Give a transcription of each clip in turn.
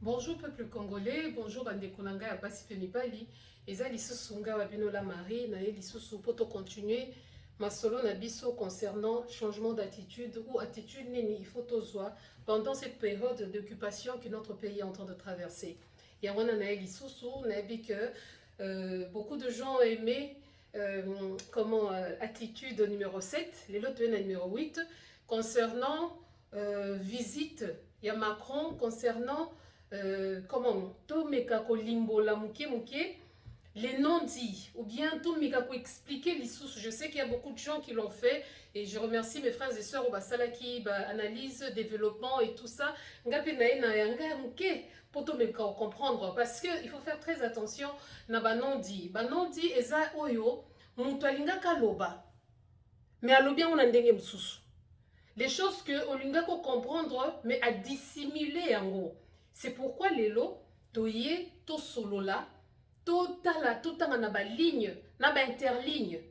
Bonjour peuple congolais, bonjour Bandekonanga ya basi pe mibali. Eza lisusu nga babinola Marie na ye lisusu poto continuer masolo na biso concernant changement d'attitude ou attitude nini il faut tozwa pendant cette période d'occupation que notre pays est en train de traverser. Yango na ye lisusu na yebi que beaucoup de gens ont aimé attitude numéro 7, les lots numéro 8 concernant visite ya Macron concernant tout mekako limbola muke muke les non-dits ou bien tout mekako expliquer les sources. Je sais qu'il y a beaucoup de gens qui l'ont fait et je remercie mes frères et sœurs au basalaki analyse développement et tout ça ngapi na ina yanga muke pour tout mekako comprendre parce que il faut faire très attention na ba non-dit eza oyo mutu alingaka loba mais alobi on ndenge msusu les choses que olingako comprendre mais à dissimuler yango. C'est pourquoi les lots, toye, to solola, to tala, to tanga na ba ligne, na ba interligne.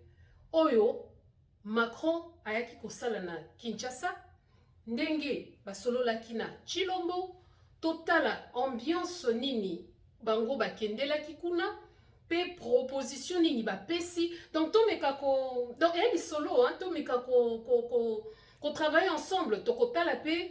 Oyo, Macron ayaki kosala na Kinshasa, ndenge ba solola kina Chilombo, to tala ambiance nini bango ba kendela kikuna, pe proposition nini ba pesi. Donc to mekako, donc elle solo, hein, to mekako qu'on travaille ensemble, to kotala pe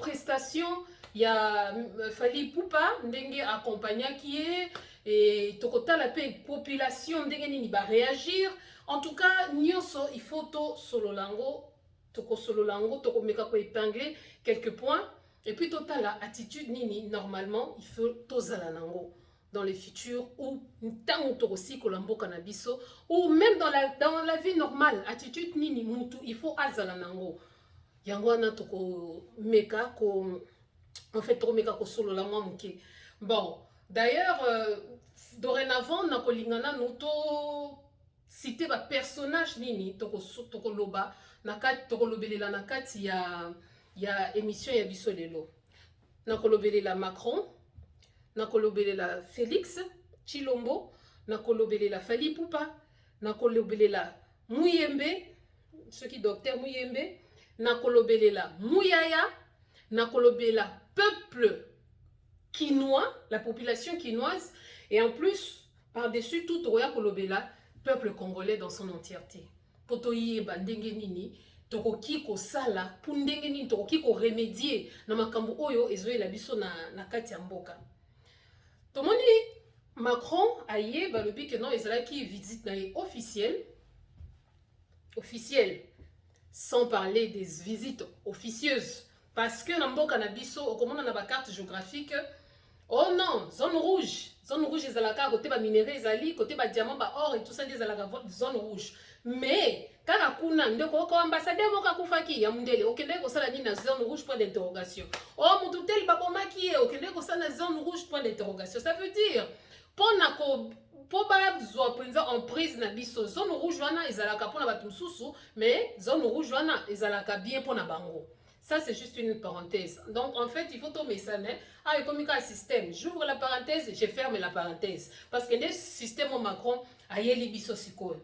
prestation. Il y a Fali Poupa, ndenge accompagna qui est, et tokota la paix population ndenge nini ba réagir. En tout cas, nyonso il faut to sololango, toko meka ko épingler quelques points. Et puis total la attitude nini normalement il faut to zalanango dans les futurs ou tant aussi kolambo kanabiso ou même dans la vie normale attitude nini mutu il faut azalanango. Yango na toko meka ko en fait tomeka ko solo la moi muke. Bon, d'ailleurs dorénavant na kolingana noto citer ba personnage nini toko loba na kat toko lobelela na kati ya émission ya biso lelo. Na kolobelela Macron, na kolobelela Félix Chilombo, na kolobelela Fali Poupa, na kolobelela Muyembe, ceux qui docteur Muyembe, na kolobelela Muyaya, na kolobela peuple quinois, la population quinoise, et en plus, par-dessus tout, Toya kolobela peuple congolais dans son entièreté. Potoye bandenge nini, tokoki ko sala, pundenge nini, tokoki ko remédier, na makambo oyo, ezoe la biso na kati ya mboka. Tomoni, Macron, aye, balobi que non, ezalaki visite na officielle, sans parler des visites officieuses. Parce que dans le Canabiso, comme on a la carte géographique, oh non, zone rouge est la carte, côté bas minéraux, zali, côté bas diamant, bas or et tout ça, des la zone rouge. Mais, quand on a ndeko ambassadeur moka kufaki ya mundele, okende ko sala ni na zone rouge point d'interrogation. Oh mututel baboma ki e, okende ko sala na zone rouge point d'interrogation. Ça veut dire, pour bazwa penza en prise na biso zone rouge wana ezalaka pona batu mususu, mais zone rouge wana ezalaka bien pona bango. Ça, c'est juste une parenthèse. Donc, en fait, il faut tomber ça. Ah, comme un système. J'ouvre la parenthèse, je ferme la parenthèse. Parce que le système au Macron a yeli biso sikoyo.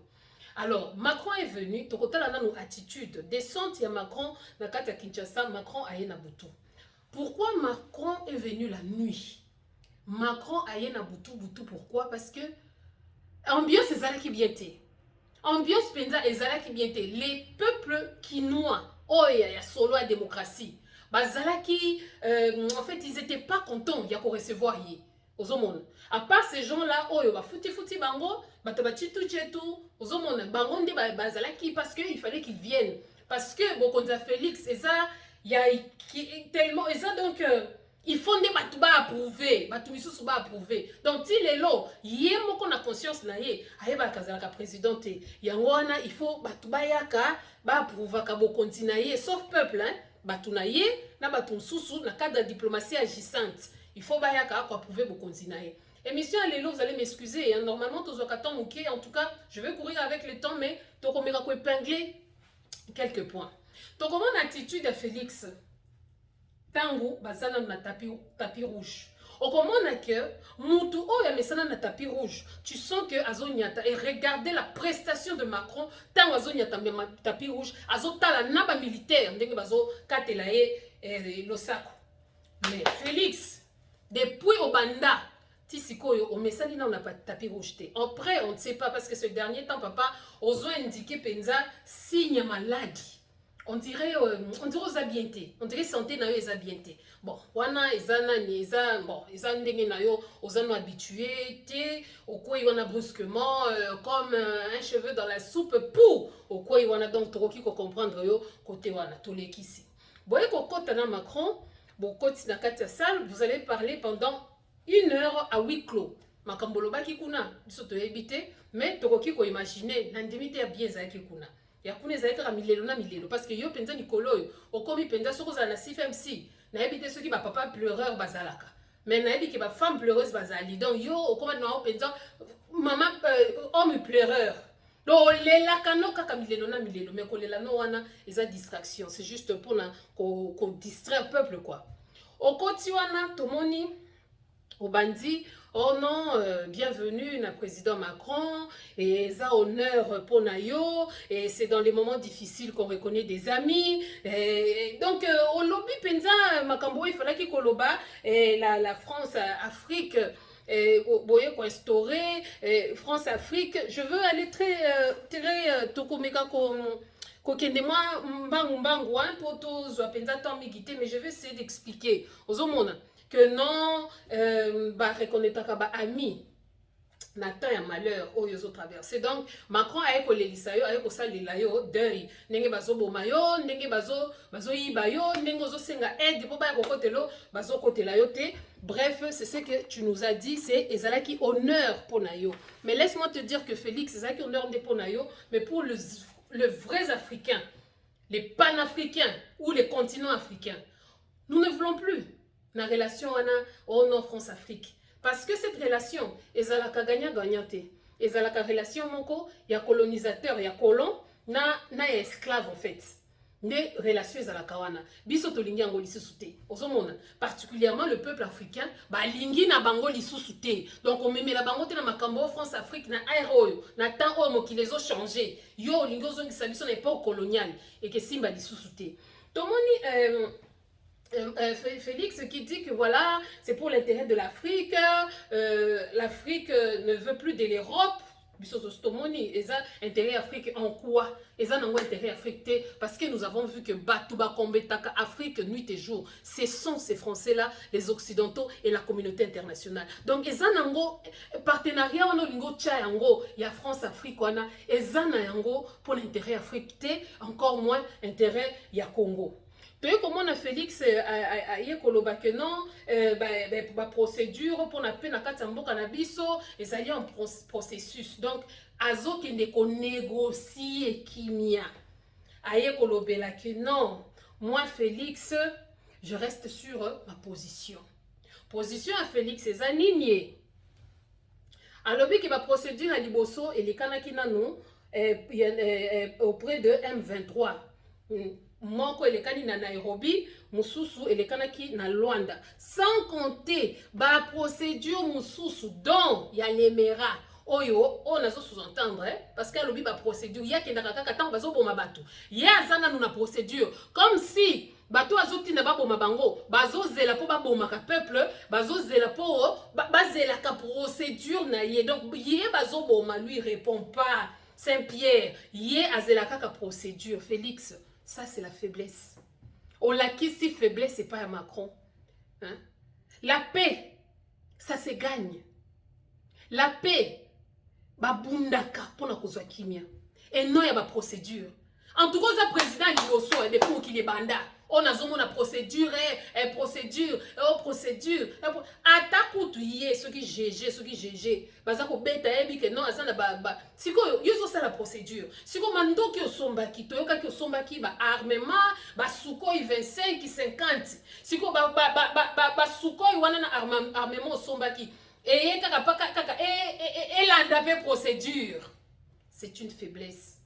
Alors, Macron est venu, tokotala na nos attitudes. Descente, il y a Macron, na kata Kinshasa, Macron a na butu. Pourquoi Macron est venu la nuit? Macron a na butu, pourquoi? Parce que ambiance ezala ki bienté. Ambiance penza ezala ki bienté. Les peuples quinois, oh, il y a solo à démocratie. Bazalaki, en fait, ils n'étaient pas contents de recevoir aux hommes. À part ces gens-là, oh, il y a fouti bango, batabachi tout aux hommes. Bango ndi bazalaki parce qu'il fallait qu'ils viennent. Parce que, bon, quand Félix, et ça, il y a tellement, et ça, donc, il faut des batouba approuver, batoumisous ba approuver. Donc, il est là, il y a mon a conscience na ye, aye ba kazalaka présidente. Yangwana, il faut batouba yaka, ba approuver ka bo continuer, sauf peuple, hein, batuna ye, na batumsusu, na cadre de diplomatie agissante. Il faut ba yaka ko approuver bo continuer. Émission à l'élo, vous allez m'excuser, hein, normalement, tous okatan mouké, en tout cas, je vais courir avec le temps, mais toko mera ko épingler quelques points. Donc, comment attitude à Félix? Tango bazana na tapis rouge. Okomona que mutu oya mesana na tapis rouge. Tu sens que azonyata et regardez la prestation de Macron tango azonyata tapis rouge, azotala naba militaire ndenge bazo katela losako. Mais Félix, depuis Obanda, Tisiko, au message, on n'a pas tapé rejeté. Après, on ne sait pas, parce que ce dernier temps, papa, oso indiqué Penza, signe maladie. On dirait aux habientés. On dirait santé na yo les habientés. Bon, wana ezana ni eza bon, eza ndenge na yo ozano habitué té au quoi il y a brusquement comme un cheveu dans la soupe pour au quoi il y a donc troki ko comprendre yo côté wana tolekisi. Boye ko kota na Macron, bon koti na kati ya salle, vous allez parler pendant 1 heure à huis clos. Makambolo baki kuna biso to ebité, mais tokoki ko imaginer na ndimité ya bien za kuna. Ya kuna ezalaka milelo na milelo parce que yo penza nikolo yo okomi penza soko za na CFMC na ebite soki ba papa pleureur bazalaka mais na ebi ke ba femme pleureuse bazali donc yo okoma na penza maman homme pleureur donc lela kano kaka milelo na milelo mais kolela no wana eza distraction c'est juste pour na ko distraire peuple quoi okoti wana tomoni obandi. Oh non, bienvenue na président Macron, et ça honneur pour Nayo, et c'est dans les moments difficiles qu'on reconnaît des amis. Et donc, au lobby Penza, Makambo, il fallait qu'il koloba, et la France-Afrique, boye ko instauré, France-Afrique, je veux aller très tokomeka ko kende moi mbangu pour tous Penza tant migité, mais je vais essayer d'expliquer aux hommes que non, reconnaître ba ami Nathan ya malheur au yozo traversé. Donc Macron a éco l'elisayo a éco salela yo deuil ndenge bazo boma yo ndenge bazo yiba yo ndenge ozo senga aide po ba ko kotelo bazo kotela yo te. Bref, c'est ce que tu nous as dit, c'est ezalaki honneur pour Nayo. Mais laisse-moi te dire que Félix, ezalaki honneur de pour Nayo, mais pour le vrais Africains, les panafricains ou les continents africains, nous ne voulons plus na relation au non France-Afrique. Parce que cette relation, ezalaka gagnant-gagnante. Ezalaka relation moko, ya colonisateur, ya colon, na esclave en fait. Des relations ezalaka wana. Biso tolingi yango lisusu te. Ozomona, particulièrement le peuple africain, ba lingi na bango lisusu te. Donc on meme la bango te na makambo France-Afrique na aéro, na temps o mo qui les ont changé. Yo lingo zongisa biso na époque coloniale et que simba lisusu te. Tomoni Félix qui dit que voilà, c'est pour l'intérêt de l'Afrique, l'Afrique ne veut plus de l'Europe. Et ça, intérêt Afrique en quoi? Et ça, non, intérêt Afrique, parce que nous avons vu que Batouba Kombetaka, Afrique, nuit et jour, ce sont ces Français-là, les Occidentaux et la communauté internationale. Donc, et ça, nango, partenariat, on a lingo tchayango, il y a France-Afrique, et ça, nango, pour l'intérêt Afrique, encore moins intérêt, il y a Congo. Comment on a Félix a koloba que non procédure pour na pe na katambo canabiso et ça y est en processus donc azo qui ne négocier kimia aye kolobela que non moi Félix je reste sur ma position à Félix c'est anigné alors qui va procédure à liboso et les kanaki nanu auprès de M23 moko elekani na Nairobi, mususu elekanaki na Luanda. Sans compter ba procédure mususu dont ya lemera. Oyo, on a sous-entendre, parce qu'à l'obi ba procédure, ya kendaka kaka tango bazo boma bato. Ya zana na procédure, comme si bato azoti na babo mabango, bazo zela po babo maka peuple, bazo zela po bazela ka procédure na ye. Donc ye bazo boma lui répond pas. Saint-Pierre, ye azela ka procédure. Félix, ça, c'est la faiblesse. On l'a qui si faiblesse, c'est pas à Macron. Hein? La paix, ça se gagne. La paix, babundaka pour la cause kimia. Et non, il y a ma procédure. En tout cas, le président Lyoso, il est pour qu'il est banda. On a une procédure, procédure. Attaque ce qui GG, ce qui GG. Bazako beta ebi que non, azana ba. Siko yozo ça la procédure. Siko mando ki osomba ki toyoka ki osomba ki ba armement, ba Sukhoi 25 50. Siko ba Sukhoi wana na armement osomba ki. Et kaka et la procédure. C'est une faiblesse.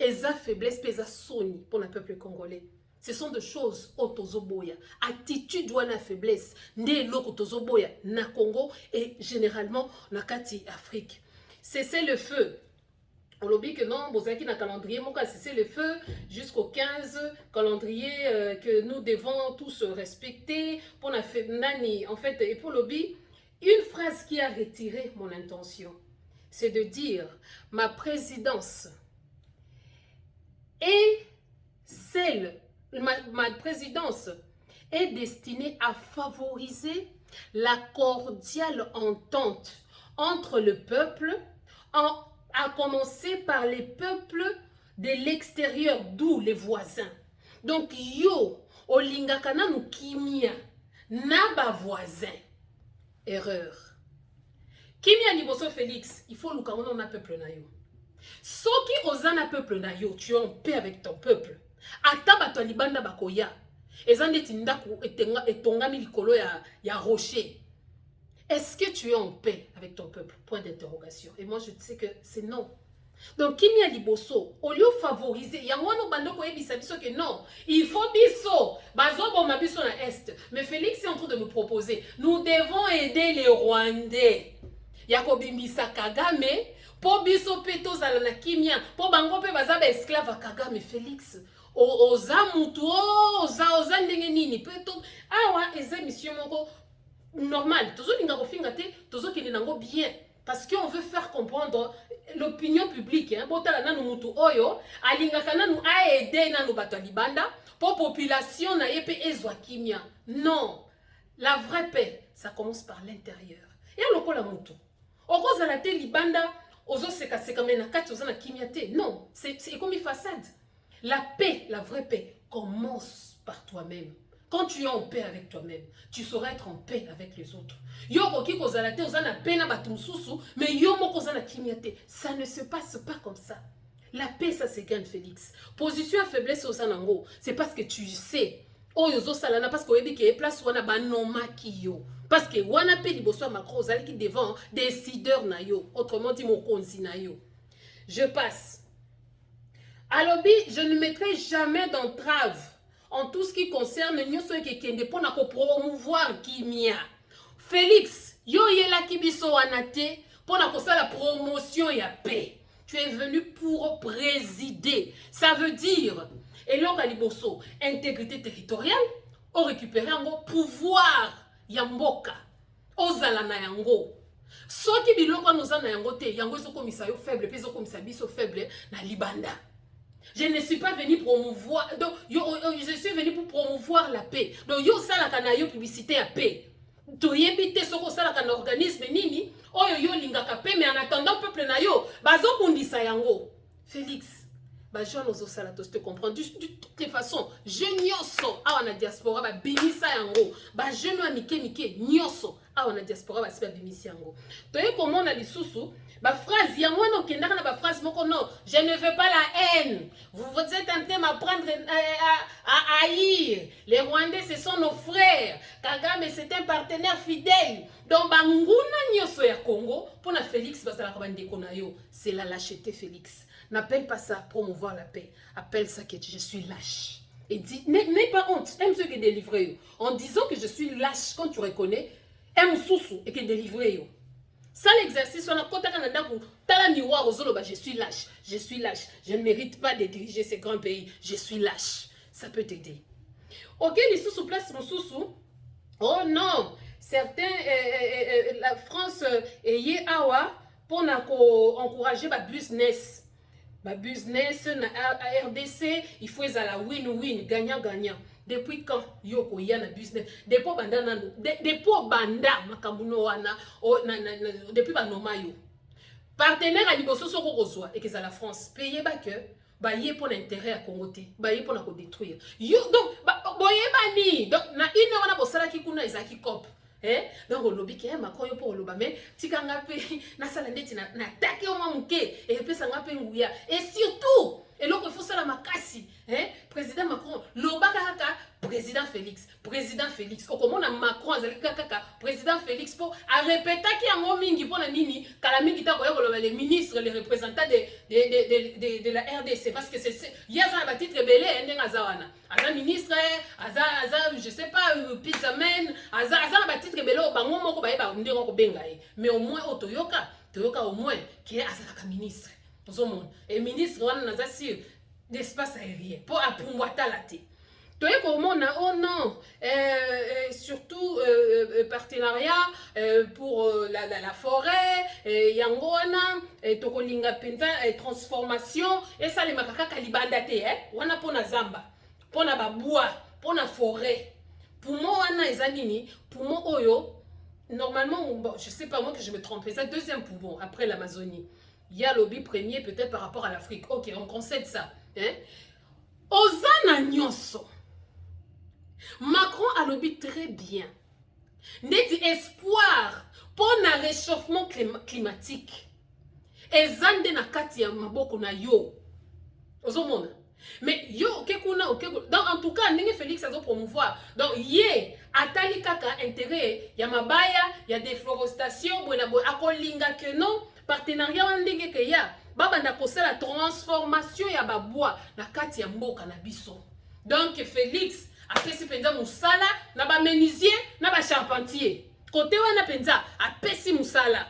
Et ça faiblesse pesa soni pour le peuple congolais. Ce sont des choses otozoboya. Attitude ou la faiblesse. Né loko tozoboya na Congo et généralement na kati Afrique. Cessez le feu. On lobby que non, Bozaki na calendrier, mon cas c'est le feu jusqu'au 15 calendrier que nous devons tous respecter pour la nani en fait et pour lobby une phrase qui a retiré mon intention, c'est de dire ma présidence est ma présidence est destinée à favoriser la cordiale entente entre le peuple à commencer par les peuples de l'extérieur, d'où les voisins. Donc, yo, olingakana nou kimia, naba voisin. Erreur. Kimia liboso Félix, il faut lukaona na peuple na yo. Soki ozana peuple na yo, tu es en paix avec ton peuple. Ata bato libanda bakoya. Ezandeti ndaku etongami likolo ya rocher. Est-ce que tu es en paix avec ton peuple? Point d'interrogation. Et moi, je sais que c'est non. Donc, Kimi a liboso, au lieu de favoriser, il y a un bando qui dit que non, il faut biso, bazo ma biso na est. Mais Félix est en train de nous proposer, nous devons aider les Rwandais. Yakobi Misa Kagame, pour biso peto zalana Kimia, pour bango pe baza ba esclave à Kagame. Félix, oza mutu, oza ndenge nini, peto, awa, eze mission moko, normal, toujours n'inga kofinga te, toujours qu'il n'inga bien, parce qu'on veut faire comprendre l'opinion publique. Hein, botala nanu mutu oyo, alinga kana nu aide nanu bato libanda, pour population na yepe ezwa kimia. Non, la vraie paix, ça commence par l'intérieur. Et à lokola mutu, oko zala te libanda, ozo seka seka mena kati oza na kimia te. Non, c'est comme une façade. La paix, la vraie paix, commence par toi-même. Quand tu es en paix avec toi-même, tu sauras être en paix avec les autres. Yoko ki kozalate ozana pena batumsusu, mais yomo kozana kimiate. Ça ne se passe pas comme ça. La paix, ça se gagne, Félix. Position à faiblesse ozanango, c'est parce que tu sais. Oh yozo salana parce que oyebi ke place wana banoma kiyo. Parce que wana pe liboso Macron ozali ki devant décideur na yo. Autrement dit mokonzi na yo. Je passe. À lobby, je ne mettrai jamais d'entrave en tout ce qui concerne nyoso ekekende pour na ko promouvoir kimia. Félix, yo yela kibiso wanate pour na ko la promotion ya paix. Tu es venu pour présider. Ça veut dire et l'on liboso intégrité territoriale, on récupérer un pouvoir ya mboka. Ozala na yango. Soki biloko noza na yango te, yango zo komisa yo faible, pe zo komisa biso faible na libanda. Je ne suis pas venu promouvoir, donc je suis venu pour promouvoir la paix. Donc yo sala kana yo publicité à paix. To yebite soko sala kana organisme nini, oyo yo lingaka paix, mais en attendant peuple na yo, bazo kundisa yango. Félix, ba jeune ozo sala to te comprendre de toutes les façons. Je nyoso a na diaspora ba bimisa yango. Ba jeune wa mike nyoso a na diaspora ba siba bimisa yango. To ye comment na lisusu ba phrase ya mwana okendaka na ba phrase moko non, je ne veux pas la haine. Vous êtes en train de m'apprendre à haïr. Les Rwandais ce sont nos frères. Kagame c'est un partenaire fidèle. Donc banguna nyoso ya Congo pour na Félix basala ka bandeko na yo, c'est la lâcheté Félix. N'appelle pas ça promouvoir la paix. Appelle ça que je suis lâche. Et dis n'aie pas honte, aime ce qui délivrer en disant que je suis lâche quand tu reconnais aime sousou et que délivrer yo. Ça l'exercice, on a compté je suis lâche, je ne mérite pas de diriger ces grands pays, je suis lâche. Ça peut t'aider. Ok, les sous place mon sous. Oh non, certains, la France est awa pour encourager ma business. Ma business, à RDC, il faut la win-win, gagnant-gagnant. Depuis quand yoko ya na business depuis banda nanu depuis banda makamuno wana depuis banoma yo partenaire à liboso soko kozwa et que ça la France payer ba que ba yé pour l'intérêt à Congo te ba yé pour na ko détruire yo donc boye bani donc na une wana bosala ki kuna ezaki cop donc au lobby ke Macron yo pour loba mais tikanga pe na sala ndeti na attaquer au mamuke et pe sanga pe nguya et surtout et donc il faut ça la makasi président Macron lobaka kaka président Félix au comment na Macron azali kaka président Félix pour à répéter ki yango mingi pona nini kala mingi ta koya koloba les ministres les représentants de la RDC parce que c'est yaza ba titre belé ndenga zawana aza ministre aza je sais pas pizzaman aza ba titre belé bango moko ba ndengo ko benga mais au moins otoyoka au moins qui est azala ka ministre Et ministre wana naza sur l'espace aérien pour apumbwata la te. Toye comment oh non, surtout partenariat pour la forêt, yango wana tokolinga penza transformation et ça les makaka kalibanda te wana pona zamba, pona babua, pona forêt. Pour moi wana ezanini, pour moi oyo normalement bon, je sais pas moi que je me trompe, c'est deuxième poumon après l'Amazonie. Il y a lobby premier peut-être par rapport à l'Afrique. OK, on concède ça, hein. Ozana nyonso. Macron a lobby très bien. N'est espoir pour le réchauffement climatique. Et zande na kati ya maboko na yo. Ozomona. Mais yo okekuna donc en tout cas ndenge Félix azo promouvoir. Donc ye atali kaka intérêt ya mabaya, ya déforestation, bona akolinga que non partenariat ndenge ke ya babanda kosala transformation ya babois na kati ya mboka na biso. Donc Félix apesi penza musala na ba menuisier na ba charpentier. Côté wana penza apesi musala.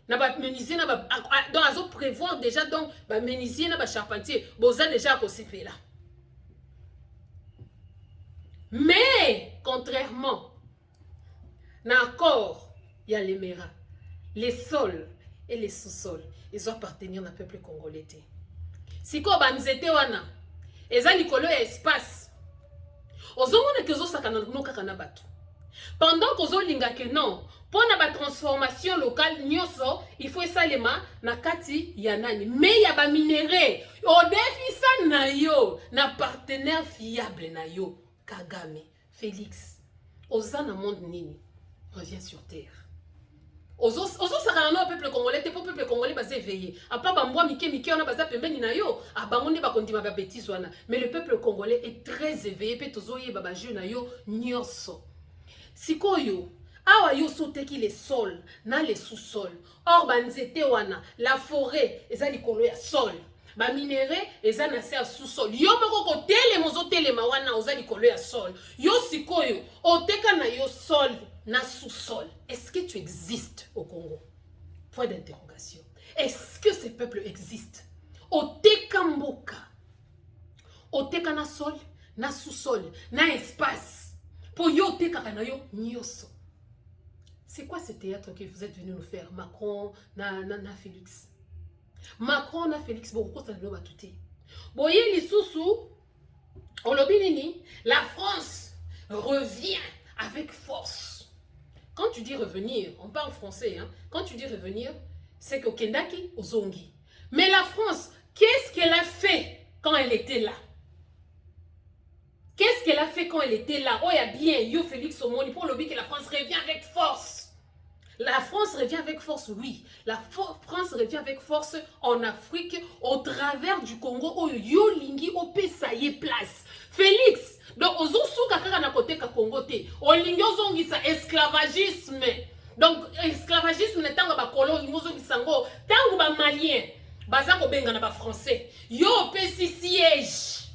Na ba menuisier na ba donc azo prévoir déjà donc ba menuisier na ba charpentier boza déjà kosepela. Mais contrairement na accord il y a les mera, les sols et les sous-sols, ils doivent appartenir au peuple congolais. Si ko banzete wana eza likolo ya espace ozomona ke ozosakana no kaka na bato pendant que ozolinga ke non pona ba transformation locale nyonso il faut esalema na kati ya nani mais ya ba minéraux o defisa na yo na partenaire fiable na yo Kagame Félix ozana monde nini revient sur terre. Ozo sakana no peuple congolais te peuple congolais base éveillé apa bambwa mike ona baza pembeni na yo abangonde bakondima ba bêtise wana mais le peuple congolais est très éveillé pe tozoye baba jeune na yo nyonso sikoyo awa yo soteki les sols na les sous-sols or banzete wana la forêt eza likolo ya sol ba minéraux eza na se ya sous-sol yo moko ko telema ozo telema wana oza likolo ya sol yo sikoyo oteka na yo sol na sous-sol. Est-ce que tu existes au Congo? Point d'interrogation. Est-ce que ces peuples existent? Oteka mboka. Oteka na sol, na sous-sol, na espace. Pour yo teka na yo nyoso. C'est quoi ce théâtre que vous êtes venu nous faire? Macron, na Félix. Macron, na Félix, beaucoup ça ne va tout. Boye lisusu, olobi nini? La France revient avec force. Quand tu dis revenir, on parle français, hein? Quand tu dis revenir, c'est que Kendaki Ozongi. Mais la France, qu'est-ce qu'elle a fait quand elle était là? Qu'est-ce qu'elle a fait quand elle était là? Oh, il y a bien, Yo Félix Omoni, pour le but que la France revient avec force. La France revient avec force, oui. La France revient avec force en Afrique, au travers du Congo, où Yo Lingi, au Pesaye place. Félix, donc, aux kaka na côté ka Congo te. O lingi ozongi sa esclavagisme. Donc, esclavagisme n'est pas colon, ozongi sango. Tango ba malien, baza ko benga na ba français. Yo pesi siège.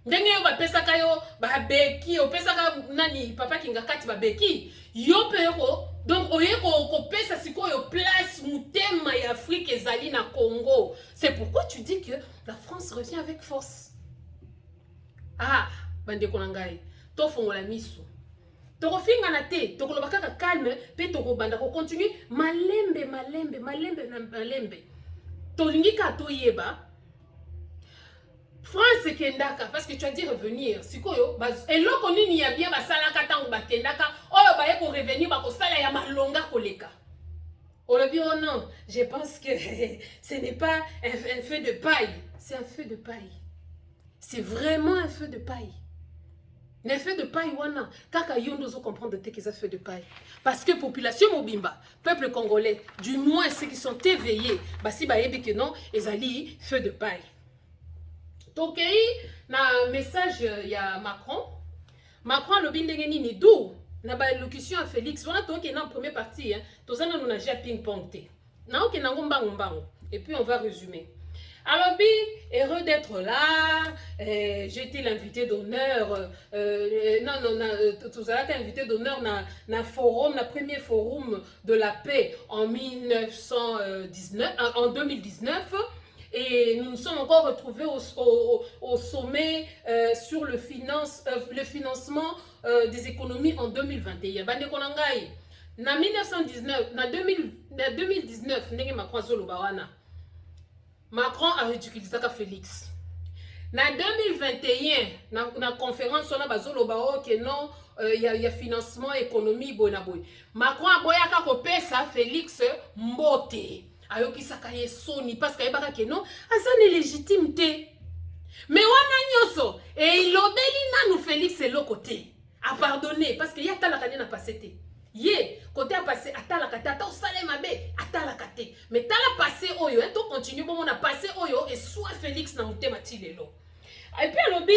Ndenge yo ba pesa kayo ba beki, o pesa ka nani papa kinga kati ba beki. Yo pero donc oye ko pesa sikoyo place mutema ya Afrique ezali na Congo. C'est pourquoi tu dis que la France revient avec force. Ah, bande konangai, to fongola miso. Toko finga na te, toko loba kaka calme, pe toko banda ko continue malembe. To lingi ka to yeba. France kendaka parce que tu as dit revenir. Sikoyo, eloko nini ya bien basala katango bakendaka, oyo baye ko revenir ba ko sala ya malonga koleka. Oh non, je pense que ce n'est pas un feu de paille, c'est un feu de paille. C'est vraiment un feu de paille. Le feu de paille, wana, kaka yondo zo comprendre que c'est un feu de paille. Parce que population mobimba, peuple congolais, du moins ceux qui sont éveillés, bah si bah yebi que non, ils allaient feu de paille. Donc, na message y a Macron. Macron le bindenge nini d'où na ba élocution à Félix. Voilà toi qui est dans la première partie, hein. Tous on a déjà ping-pong té. Na ok na ngombango. Et puis on va résumer. Alors, heureux d'être là. J'ai été l'invité d'honneur. Tout ça, invité d'honneur dans forum, le premier forum de la paix en 2019. et nous nous sommes encore retrouvés au sommet sur le financement des économies en 2021. Bande konangai. Na 1919, na 2019, ndenge Macron azoloba wana. Macron a ridiculisé Félix. Na 2021, na conférence on a bazoloba que non, y a financement économie boy. Macron a boyaka kopesa Félix mbote. Ayokisaka ye soni parce que yebaka que non, azane légitimité. Mais wana nyoso et il obélit na nous Félix et l'autre côté. A pardonner parce que y a ta la kane na passé té. Yé, côté a passé à la kate, à salé mabe, à la kate. Mais t'as la passé oyo, hein, to continue bon on a passé oyo et soit Félix na mouté matilelo. Et puis à l'obé,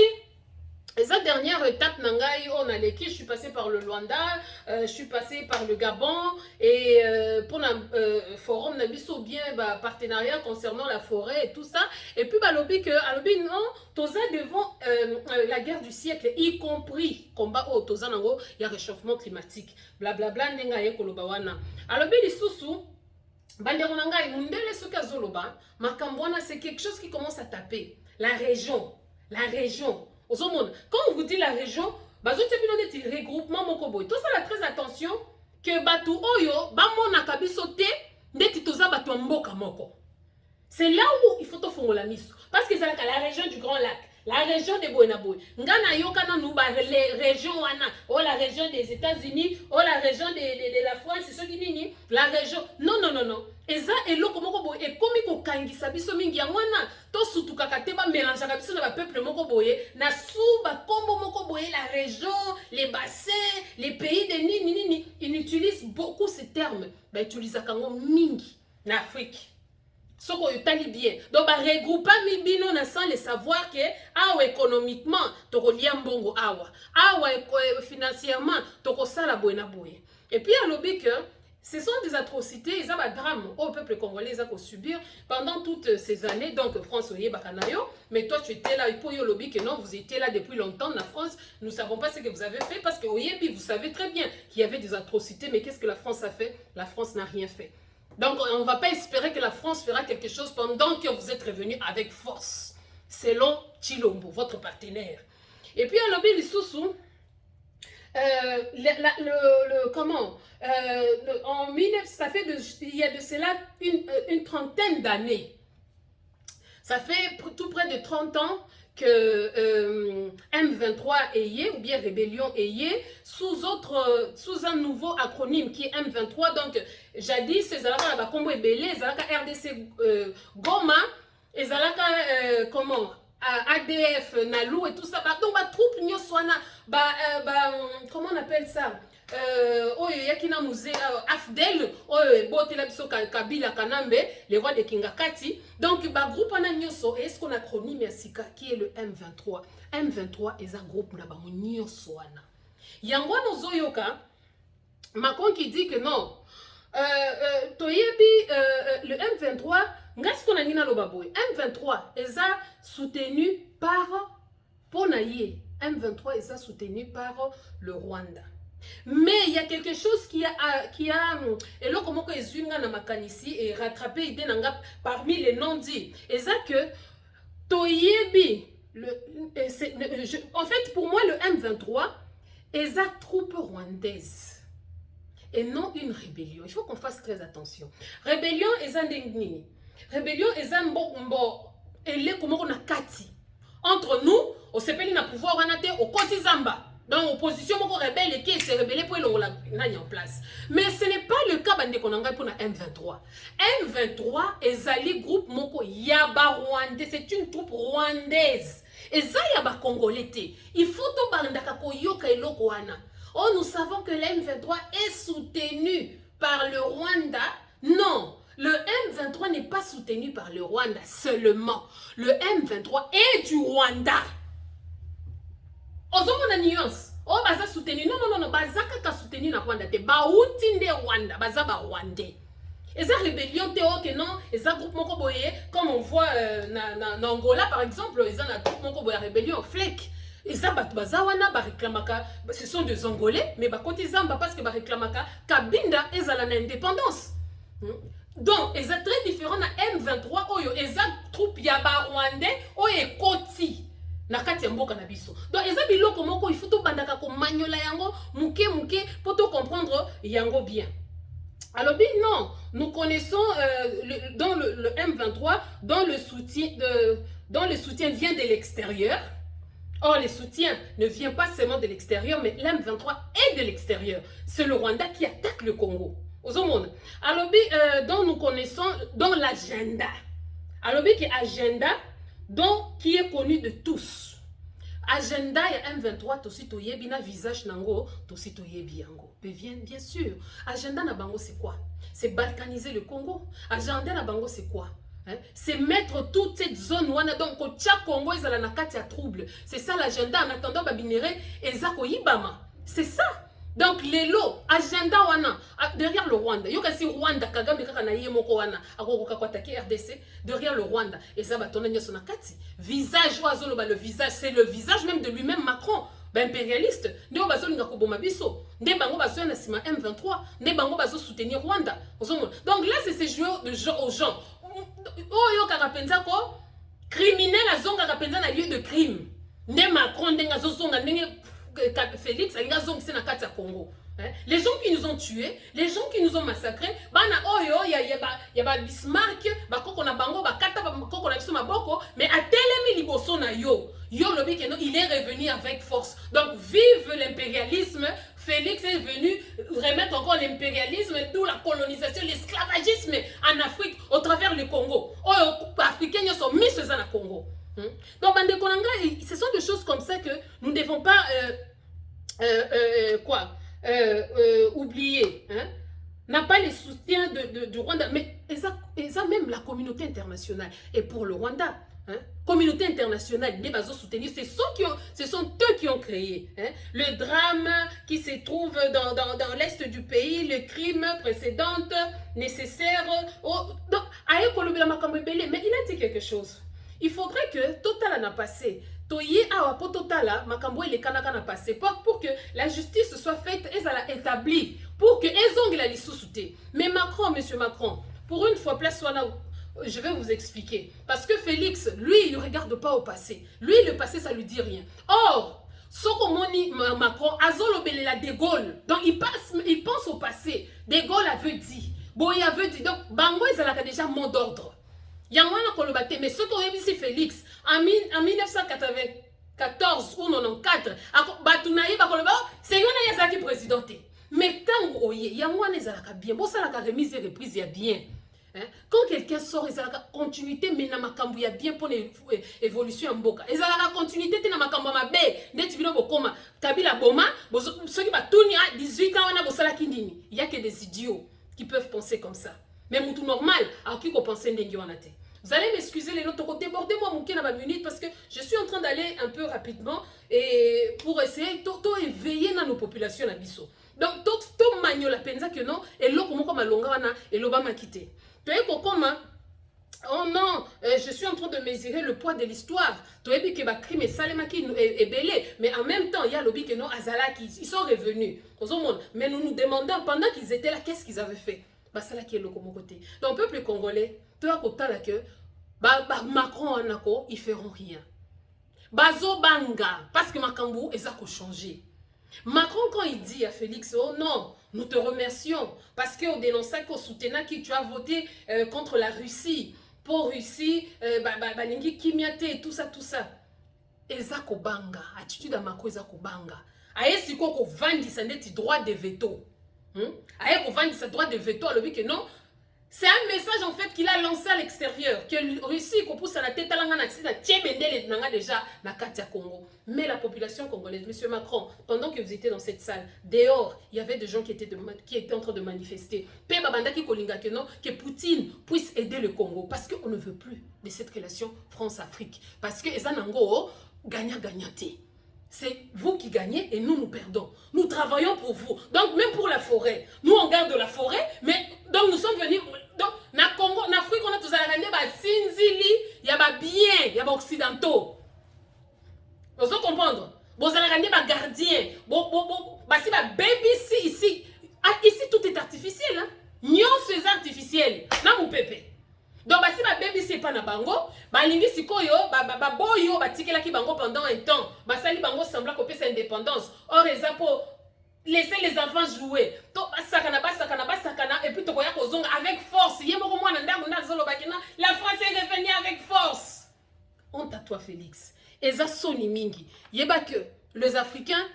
cette dernière étape nangai on a l'équipe, je suis passé par le Luanda, je suis passé par le Gabon et pour le forum nabiso bien bah, partenariat concernant la forêt et tout ça. Et puis bah l'obé que à l'obé non, toza devant la guerre du siècle, y compris combat au toza nango, il y a réchauffement climatique, blablabla nenga ye koloba wana. À l'obé les sous bandero nangai mundele soka zoloba, makambwana c'est quelque chose qui commence à taper. La région. Quand on vous dit la région, regroupement mokoboy. Tout ça là très attention que batu oyo ba mona kabiso te ndeti toza batu mboka moko. C'est là où il faut te faire la mise parce que c'est la région du Grand Lac, la région de Boenaboy. Ngana yoka na nuba les régions wana, oh la région des États-Unis, oh la région de la France, c'est ce qui nini, la région. Non. Eza eloko moko boye et comme ko kangisa biso mingi ya wana to sutu kakate ba mélanger biso na ba peuple moko boye na suba kombo moko boye la région, les bassins, les pays de nini, ils utilisent beaucoup ces termes. Ba utilisa kango mingi na Afrique. Soko yotali bien. Donc ba regrouper mi bino na sans le savoir que awa économiquement toko lia mbongo awa financièrement toko sala boye na boye. Et puis à l'obé que ce sont des atrocités, ils ont un drame au peuple congolais à subir pendant toutes ces années. Donc, France, mais toi, tu étais là, pour lobby que non, vous étiez là depuis longtemps, la France, nous ne savons pas ce que vous avez fait, parce que vous savez très bien qu'il y avait des atrocités, mais qu'est-ce que la France a fait? La France n'a rien fait. Donc, on ne va pas espérer que la France fera quelque chose pendant que vous êtes revenu avec force, selon Chilombo, votre partenaire. Et puis, à lobby, les sous-sous, en 19, ça fait il y a de cela une trentaine d'années. Ça fait tout près de 30 ans que M23 est ou bien Rébellion est sous un nouveau acronyme qui est M23. Donc, jadis, c'est la Combo Ebele, c'est RDC Goma, et c'est comment ADF, Nalou et tout ça. Donc, ma troupe nyoswana, comment on appelle ça? Yakina Musée Afdel, Botela Biso Kabila Kanambe, les rois de Kingakati. Donc, groupe Ananyoso, est-ce qu'on acronyme Yassika qui est le M23? M23 est un groupe Nyosoana. Yangwa Nozoyoka, Macron qui dit que non. Le M23, M23 est soutenu par Ponaye. M23 est soutenu par le Rwanda. Mais il y a quelque chose qui a et là comment que Zunga na makanisi et rattrapé idée nanga parmi les non-dits. Et ça que Toyebi en fait pour moi le M23 est sa troupe rwandaise et non une rébellion. Il faut qu'on fasse très attention. Rébellion est un dengnini. Rébellion est un mbo et les comment on a kati. Entre nous, au CPL na pouvoir wanate au côté Zamba. Dans l'opposition, on rebelle qui s'est rebellé pour le en place. Mais ce n'est pas le cas pour la M23. M23 est Zali groupe Moko Yaba Rwandais. C'est une troupe rwandaise. Et ça, Yaba Congolais. Il faut tout barndaka koyoka et lokoana. Oh, nous savons que le M23 est soutenu par le Rwanda. Non. Le M23 n'est pas soutenu par le Rwanda seulement. Le M23 est du Rwanda. Ozomona nuance. Oh, baza soutenu. Non. Bazaka ka soutenu na Rwanda te. Bauti nde Rwanda. Baza ba Rwandais. Et ça rébellion te que non. Et ça groupe moko boye. Comme on voit na Angola par exemple. Ils ont un groupe moko boye rébellion FLEC. Et ça baza wana ba réclamaka. Ce sont des Angolais. Mais ba côté Zamba parce que ba réclamaka. Kabinda ezala na indépendance. Donc, ils sont très différents na M23 oyo, ils ont troupe yaba rwandais oyo koti na kati ya mboka na biso. Donc, ils ont biloko moko il faut to bandaka ko manyola yango muke muke pour to comprendre yango bien. Alors, bien, non, nous connaissons dans le M23, dont le soutien vient de l'extérieur. Or, le soutien ne vient pas seulement de l'extérieur, mais l'M23 est de l'extérieur. C'est le Rwanda qui attaque le Congo. Alors, dont nous connaissons, dans l'agenda. Alors, qui est agenda, qui est connu de tous. Agenda ya M23 tosi toyebi na visage nango tosi toyebi yango. Bien sûr, agenda na bango c'est quoi? C'est balkaniser le Congo. Agenda na bango c'est quoi? Hein? C'est mettre toute cette zone wana donc chaque Congo ezala na kati ya trouble. C'est ça l'agenda en attendant ba binere ezako yibama. C'est ça. Donc lelo agenda wana derrière le Rwanda. Yo kasi Rwanda Kagame kaka na yemoko wana akokoka kwa attaquer RDC derrière le Rwanda et ça va tourner sur na kati. Visage oazolo ba le visage, c'est le visage même de lui-même Macron. Ben impérialiste, nde bazoli ngako boma biso, nde bango bazo na sima M23, nde bango bazo soutenir Rwanda. Donc là c'est jouer aux gens. Oyo kaka penza ko criminel azonga ka penza na lieu de crime. Nde Macron ndenga zo zonga ndenge Félix, Congo. Les gens qui nous ont tués, les gens qui nous ont massacrés, il y a Bismarck, mais à tel liboso na yo, il est revenu avec force. Donc vive l'impérialisme. Félix est venu remettre encore l'impérialisme, d'où la colonisation, l'esclavagisme en Afrique au travers le Congo. Les Africains sont mis sur le Congo. Donc, ce sont des choses comme ça que nous ne devons pas oublier. Hein? N'a pas les soutiens du Rwanda, mais ça même la communauté internationale. Et pour le Rwanda, hein? Communauté internationale, les bases soutenir, ce sont eux qui ont créé hein? Le drame qui se trouve dans l'est du pays, le crime précédent nécessaire. Mais il a dit quelque chose. Il faudrait que Total en a passé. Toye awa po Total makambo ile kanaka na passé pour que la justice soit faite et ça l'a établi pour que ezongi la lisouté. Mais Macron, monsieur Macron, pour une fois place wana je vais vous expliquer parce que Félix lui il ne regarde pas au passé. Lui le passé ça lui dit rien. Or Sokomoni Macron azolobelela De Gaulle. Donc il pense au passé. De Gaulle avait dit. Boy avait dit donc bango ezalaka déjà mot d'ordre. Yangwana kolobate, mais ce qu'on a vu c'est Félix en 1994 ou 94, Batounaï bakoloba, c'est yon a yazaki présidenté. Mais tant oye, Yangwana ezalaka bien, bon ça la remise et reprise ya bien. Quand quelqu'un sort, il y a la continuité, mais na makambu ya bien pour l'évolution en boka. Il y a la continuité, na makambu ma be, net bilo bokoma, Kabila Boma, ceux qui va tourner à 18 ans, on a bossala kindini. Il y a que des idiots qui peuvent penser comme ça. Mais tout normal, à qui qu'on pense n'enguiwanate. Vous allez m'excuser les notes, débordez-moi mon cœur dans ma minute parce que je suis en train d'aller un peu rapidement et pour essayer d'éveiller dans nos populations à Bisso. Donc tout magno la penza que non et l'eau comme malonga wana et l'obama quitté. Tu es comme oh non, je suis en train de mesurer le poids de l'histoire. Tu es que ba crime salema qui est belé, mais en même temps il y a l'obi que non azala qui ils sont revenus. Mais nous nous demandons pendant qu'ils étaient là qu'est-ce qu'ils avaient fait. Basala qui est le côté. Donc peuple congolais, tu as côté là que Macron en accord, ils feront rien. Bazo banga parce que Makambu est à changer. Macron quand il dit à Félix oh non, nous te remercions parce que au dénonçant qu'au soutenant qui tu as voté contre la Russie pour Russie balingi kimiate et tout ça ezako banga attitude à Macron ezako banga ayesi ko vandi sa neti droit de veto. Aye vendre sa droit de veto à l'objet que non. C'est un message en fait qu'il a lancé à l'extérieur que la Russie qu'on pousse à la tête à l'angana tchébendel nanga déjà na Katia Congo. Mais la population congolaise, monsieur Macron, pendant que vous étiez dans cette salle, dehors, il y avait des gens qui étaient en train de manifester. Pe babanda ki kolinga que non que Poutine puisse aider le Congo parce qu'on ne veut plus de cette relation France-Afrique parce que ezanango gagnant-gagnanté. C'est vous qui gagnez et nous perdons. Nous travaillons pour vous. Donc même pour la forêt. Nous on garde la forêt, mais donc nous sommes venus. Donc na Congo, en Afrique, on a tous regardé ba sinzili, il y a ba bien, il y a ba occidentaux. Vous allez comprendre. Vous allez regarder ba gardien, ba si ba baby ici. Ah, ici tout est artificiel hein. nyonso eza artificiel na mopepe. Donc basi ba baby c'est pas na bango, ba lingi sikoyo ba boyo batikelaki bango pendant un temps, basali bango sembla kopesa indépendance. Or eza pour laisser les enfants jouer. To basakana et puis to koya kozonga avec force. Yemoko mwana ndango na zolo bakina, la France est revenue avec force. Honte à toi Félix. Eza soni mingi. Yeba que les Africains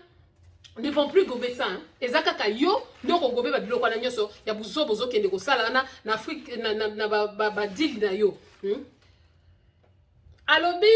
ne vont plus gober ça. Eza kaka yo ndoko gober ba biloko na nyoso ya bozo kende ko sala na Afrique na ba deal na yo. Alobi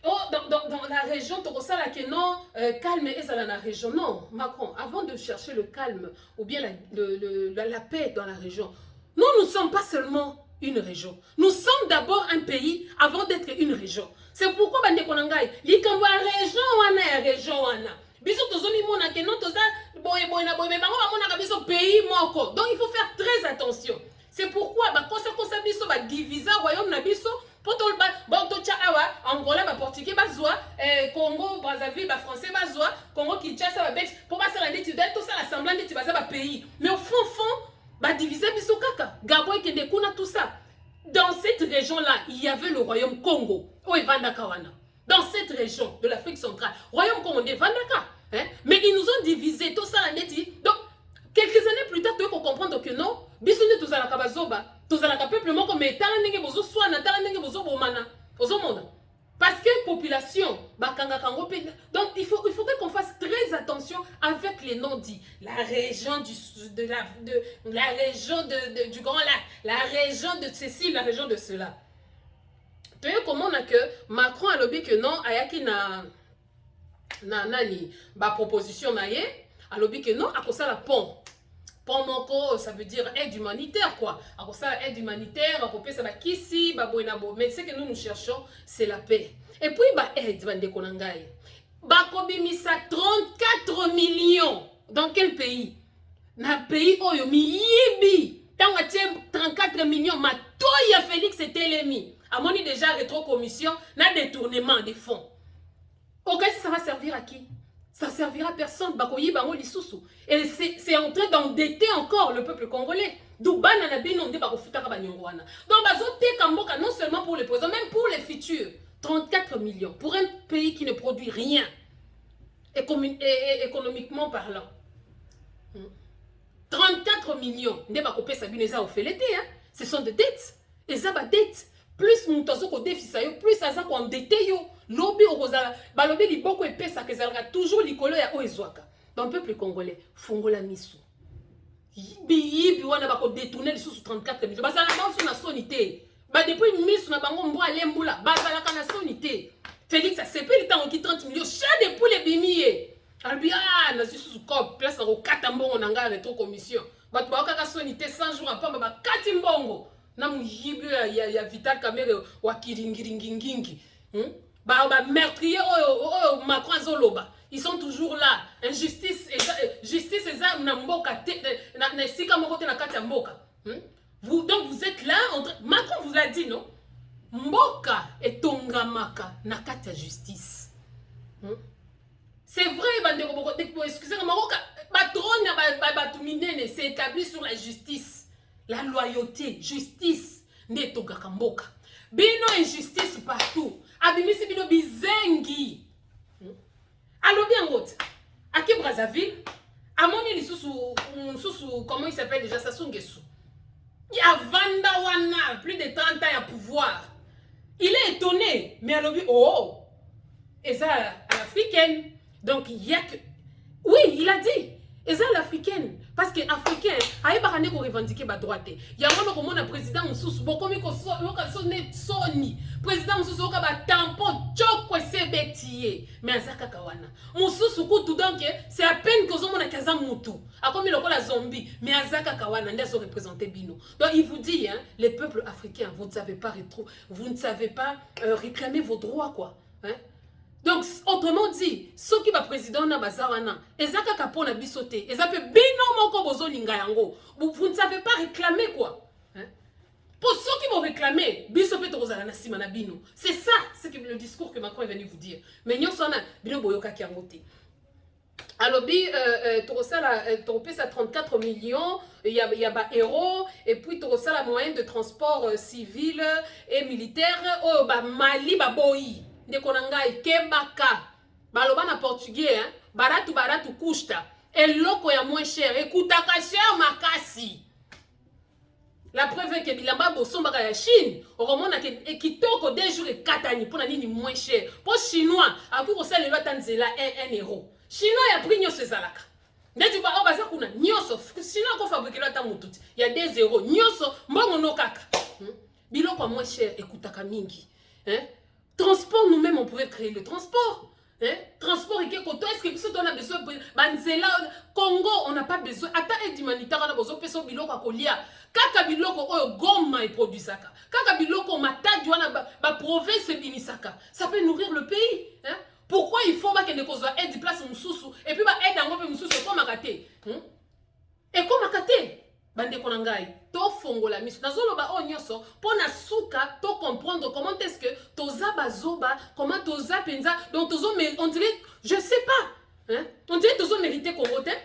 dans la région to ko sala que non calme et ça dans la région. Non, Macron, avant de chercher le calme ou bien la paix dans la région, nous ne sommes pas seulement une région. Nous sommes d'abord un pays avant d'être une région. C'est pourquoi bande konangai likambo région wana. Biso tozomi mona ke non toza boye na boye mais bango bamona ka biso pays moko. Donc il faut faire très attention. C'est pourquoi ba kosa biso ba diviser royaume na biso pour to ba to cha awa Angola ba portugais bazwa Congo Brazzaville ba français bazwa Congo Kinshasa ba belge pour ba sala ndeti tout ça l'assemblée ndeti baza ba pays. Mais au fond ba diviser biso kaka. Gabo et kende kuna tout ça. Dans cette région-là, il y avait le royaume Congo. Dans cette région de l'Afrique centrale, royaume Congo, hein? Mais ils nous ont divisés, tout ça, donc, quelques années plus tard, tu peux comprendre que non, bisouné tous à la kabazoba, tous à la peuple, mais talanenge bozo soit na talanenge bozo bomana, bozo mona. Parce que population, donc il faudrait qu'on fasse très attention avec les noms dits. La région du Grand Lac, la région de ceci, la région de cela. Tu vois comment on a que Macron a lobby que non, ayaki na nani, ba proposition naie, a lobby que non, à cause la pont. Pont moko, ça veut dire aide humanitaire quoi. À cause ça aide humanitaire, à cause ça va kisi, ba boinabo. Mais ce que nous cherchons, c'est la paix. Et puis ba aide bande konangai. Ba kobimisa 34 millions. Dans quel pays? Na pays oyo miyibi. Tanga 34 millions ma toya Félix Telemi. A moni déjà rétrocommission, na détournement des fonds. Ok, ça va servir à qui? Ça servira à personne. Bakoyi bango lisusu. Et c'est en train d'endetter encore le peuple congolais. Doubana na binonde bakofutaka banyongwana. Donc bazote kamboka non seulement pour les présents, même pour les futurs. 34 millions pour un pays qui ne produit rien économiquement parlant. 34 millions. Nde bakopé sabine za ofelete hein. Ce sont des dettes. Et ça ba dettes. Plus mutazo ko déficit yo, plus ça ko endetté yo. Lobby ozala, ba lobby li boko epesa ke zalaka toujours likolo ya oezwaka. Dans le peuple congolais, fongola misu. Yibi wana bako détourner les sous 34 millions. Bazala banso na sonité. Ba depuis misu na bango mbo alembula, bazala kana sonité. Félix a sepé le temps qui 30 millions, chat de poules bimiye. Albi na sous cop, place na kata mbongo na nga retro commission. Batu ba kaka sonité 100 jours après ba kati mbongo. Na muyibi ya Vital Kamerhe wa kiringiringingingi. Ba meurtrier Macron azoloba. Ils sont toujours là. Injustice justice eza na mboka na sika moko te na kati ya mboka. Donc vous êtes là Macron vous a dit non? Mboka etongamaka na kati ya justice. C'est vrai bandeko boko excusez-moi Maroka batrona batu minene c'est établi sur la justice. La loyauté, justice, netogaka mboka. Bino injustice partout. Abimisi bino bizengi. Alobi angote. Aki Brazzaville, amoni lisusu, comment il s'appelle déjà, Sassou Nguesso. Il y a Vanda Wana, plus de 30 ans à pouvoir. Il est étonné, mais alobi, oh, et ça, à l'africaine. Donc il y a que... Oui, il a dit. Et ça l'africaine. Parce que l'Africain, il a pas revendiqué la droite. Il y a un président Moussous, beaucoup de Sony. Président Moussous, il a un tampon, tchoko sebetiye. Mais Azaka Kawana. Moussous, donc, c'est à peine que vous avez un moutou. A comme il a un zombie. Mais Azaka Kawana, il a représenté Bino. Donc il vous dit, hein, les peuples africains, vous ne savez pas réclamer vos droits, quoi. Hein? Donc, autrement dit, ceux qui va président na bazawana, ezaka kapona bisoté, ezape bino moko bozo linga yango. Vous ne savez pas réclamer quoi. Hein? Pour ceux qui vont réclamer, bisope tozala na sima na bino. C'est ça, c'est le discours que Macron est venu vous dire. Mais nyon sona bino boyoka ki yango te. alobi tokopesa 34 millions ya bahéros et puis tokosala moyen de transport civil et militaire oyo bamali baboyi ndeko na ngai kebaka baloba na portugais hein? baratu kushta eloko ya moins cher ekutaka cher makasi. La preuve est que bilamba bosombaka ya Chine okomona ke ekitoko 2 jours ekatani mpona nini moins cher po chinois akoki kosalelwa ata nzela 1 euro. Chinois ya prix nyonso ezalaka ndeti ba baza kuna nyonso chinois akofabrikelwa ata motuti ya 2 euros nyonso mbongo no kaka biloko ya moins cher ekutaka mingi transport nous-mêmes on pouvait créer le transport transport et koto est-ce que biso on a besoin banzela Congo on n'a pas besoin ata aide humanitaire na bozo peso biloko akolia kaka biloko oyo Goma et produisaka kaka biloko matadi wana ba province bimisaka ça peut nourrir le pays pourquoi il faut que ne kozwa aide place mususu et puis ba aide ngo pe mususu ko makate et ko makate bande ko ngai to fongola miso nazoloba o nyonso pona suka to comprendre comment est-ce que toza bazoba comment toza penza donc tozo mais on dirait je sais pas on dirait tozo mériter ko voter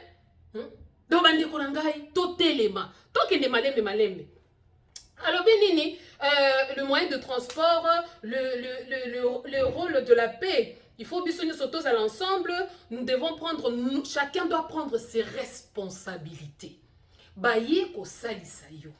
donc bande ko ngai to telema to kende malembe alors benini le moyen de transport le rôle de la paix. Il faut bien nous sauter à l'ensemble. Nous devons prendre, chacun doit prendre ses responsabilités. Baye ko salisa yo.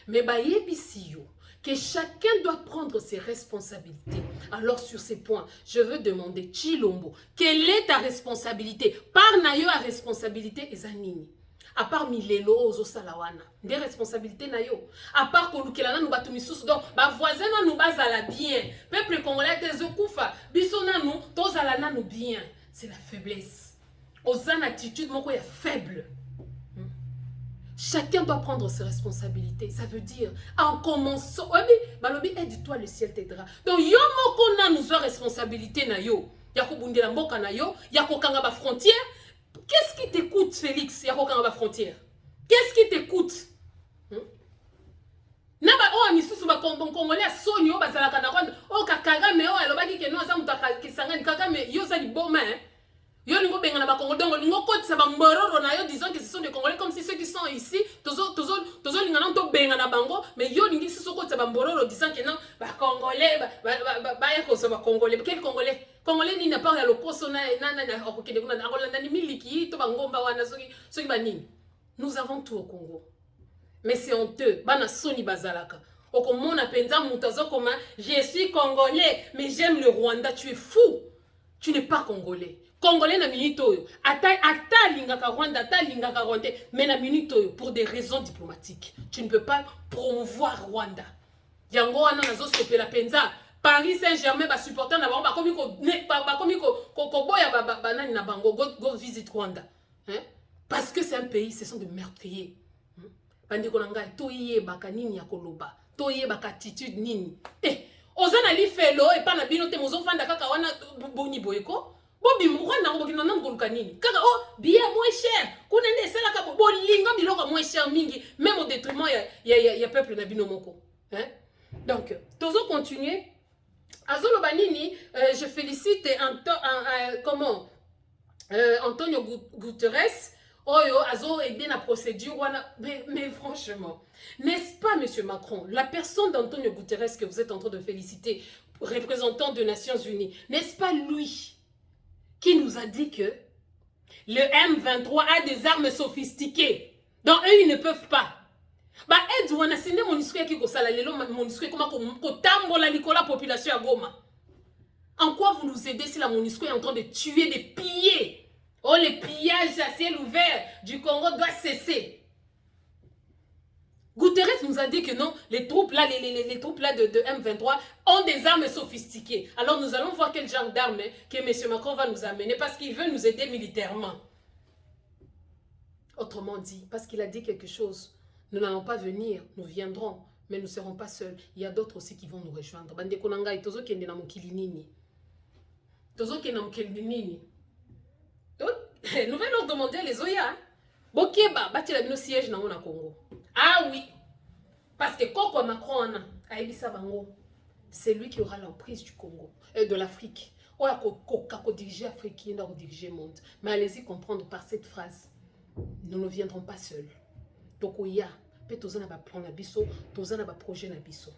Mais baye bisi yo. Que chacun doit prendre ses responsabilités. Alors sur ces points, je veux demander Chilombo, quelle est ta responsabilité? Par nayo a responsabilité ezanini. À part milelo ozo salawana, des responsabilités nayo. À part kolukela nous batu misusu donc ba voisin na nous bazala bien. Peuple congolais des okufa, biso na nous tozala na nous bien. C'est la faiblesse. Ozan attitude moko ya faible. Chacun doit prendre ses responsabilités. Ça veut dire en commençant, balobi aide-toi le ciel t'aidera. Donc yo moko na nous responsabilité na yo. Ya ko bundela mboka na yo, ya ko kanga ba frontière. Qu'est-ce qui t'écoute, Félix? Yako kanga frontière. Qu'est-ce qui t'écoute? Naba o amisusu ba congolais sonyo ba zala kana kwanda o kakanga me o alobaki ke no za mutaka kisangani kakame yo za liboma yo lingo benga na ba congolais donc lingo kotisa ba mbororo na yo disons que ce sont des congolais comme si ceux qui sont ici tozo lingana to benga na bango mais yo lingi siso kotisa ba mbororo disant que non ba congolais ba ya ko so ba congolais quel congolais Congolais ni n'a pas ya lokoso na okokende kuna akolanda ni miliki to bangomba wana soki banini. Nous avons tout au Congo. Mais c'est honteux. Bana soni bazalaka. Okomona penza mutazo koma je suis congolais mais j'aime le Rwanda. Tu es fou. Tu n'es pas congolais. Congolais na minute oyo. Ata lingaka Rwanda, ata lingaka Rwanda, mais na minute oyo pour des raisons diplomatiques. Tu ne peux pas promouvoir Rwanda. Yango wana nazo sepela penza. Paris Saint-Germain va supporter na bango bakomi ko boya banani na bango go visit Rwanda parce que c'est un pays ce sont des meurtriers bandi ko ngai to yebaka nini ya koloba to yebaka attitude nini ozana li felo et pas na bino te mozo fanda kaka wana boni boyeko bobi Rwanda ngo kina nango luka nini kaka billet moins cher kuna nde sala ka bo linga biloko moins cher mingi même au détriment ya peuple na bino moko donc tozo continuer. Azolo Banini, je félicite Antonio Guterres. Oyo, Azo est bien la procédure. Mais franchement, n'est-ce pas, Monsieur Macron, la personne d'Antonio Guterres que vous êtes en train de féliciter, représentant des Nations Unies, n'est-ce pas lui qui nous a dit que le M23 a des armes sophistiquées dont eux, ils ne peuvent pas? Ba aide wana sende MONUSCO qui ko sala lelo MONUSCO comment ko tambola likola population à Goma. En quoi vous nous aidez si la MONUSCO est en train de tuer, de piller? Oh, les pillages à ciel ouvert du Congo doit cesser. Guterres nous a dit que non, les troupes là, les troupes là de M23 ont des armes sophistiquées. Alors nous allons voir quel genre d'armes que M. Macron va nous amener parce qu'il veut nous aider militairement. Autrement dit, parce qu'il a dit quelque chose. Nous n'allons pas venir, nous viendrons, mais nous ne serons pas seuls. Il y a d'autres aussi qui vont nous rejoindre. Bande konanga itozo kende na mokili nini. Tozo kende na mokili nini. Nous venons leur demander les Oya. Bokeba, bati la bino siège na mona Congo. Ah oui. Parce que Koko Macron a Ebisa Bango, c'est lui qui aura l'emprise du Congo, de l'Afrique. oya ko diriger Afrique yenda ko diriger le monde. Mais allez-y comprendre par cette phrase. Nous ne viendrons pas seuls. Donc oya, pe tozana ba plan na biso, tozana ba projet na biso.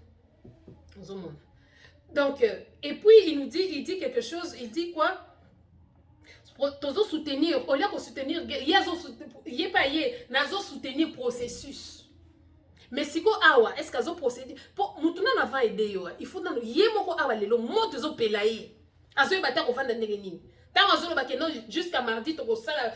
Donc et puis il dit quelque chose, il dit quoi? Tozo soutenir, au lieu de soutenir, il y a pas nazo soutenir processus. Mais si ko awa, est-ce qu'azo procéder pour mutuna na va aider yo, il faut dans yé moko awa lelo moto zo pelaye. Azo bata ko vanda ndenge nini. Tant azo ba que non jusqu'à mardi to ko sala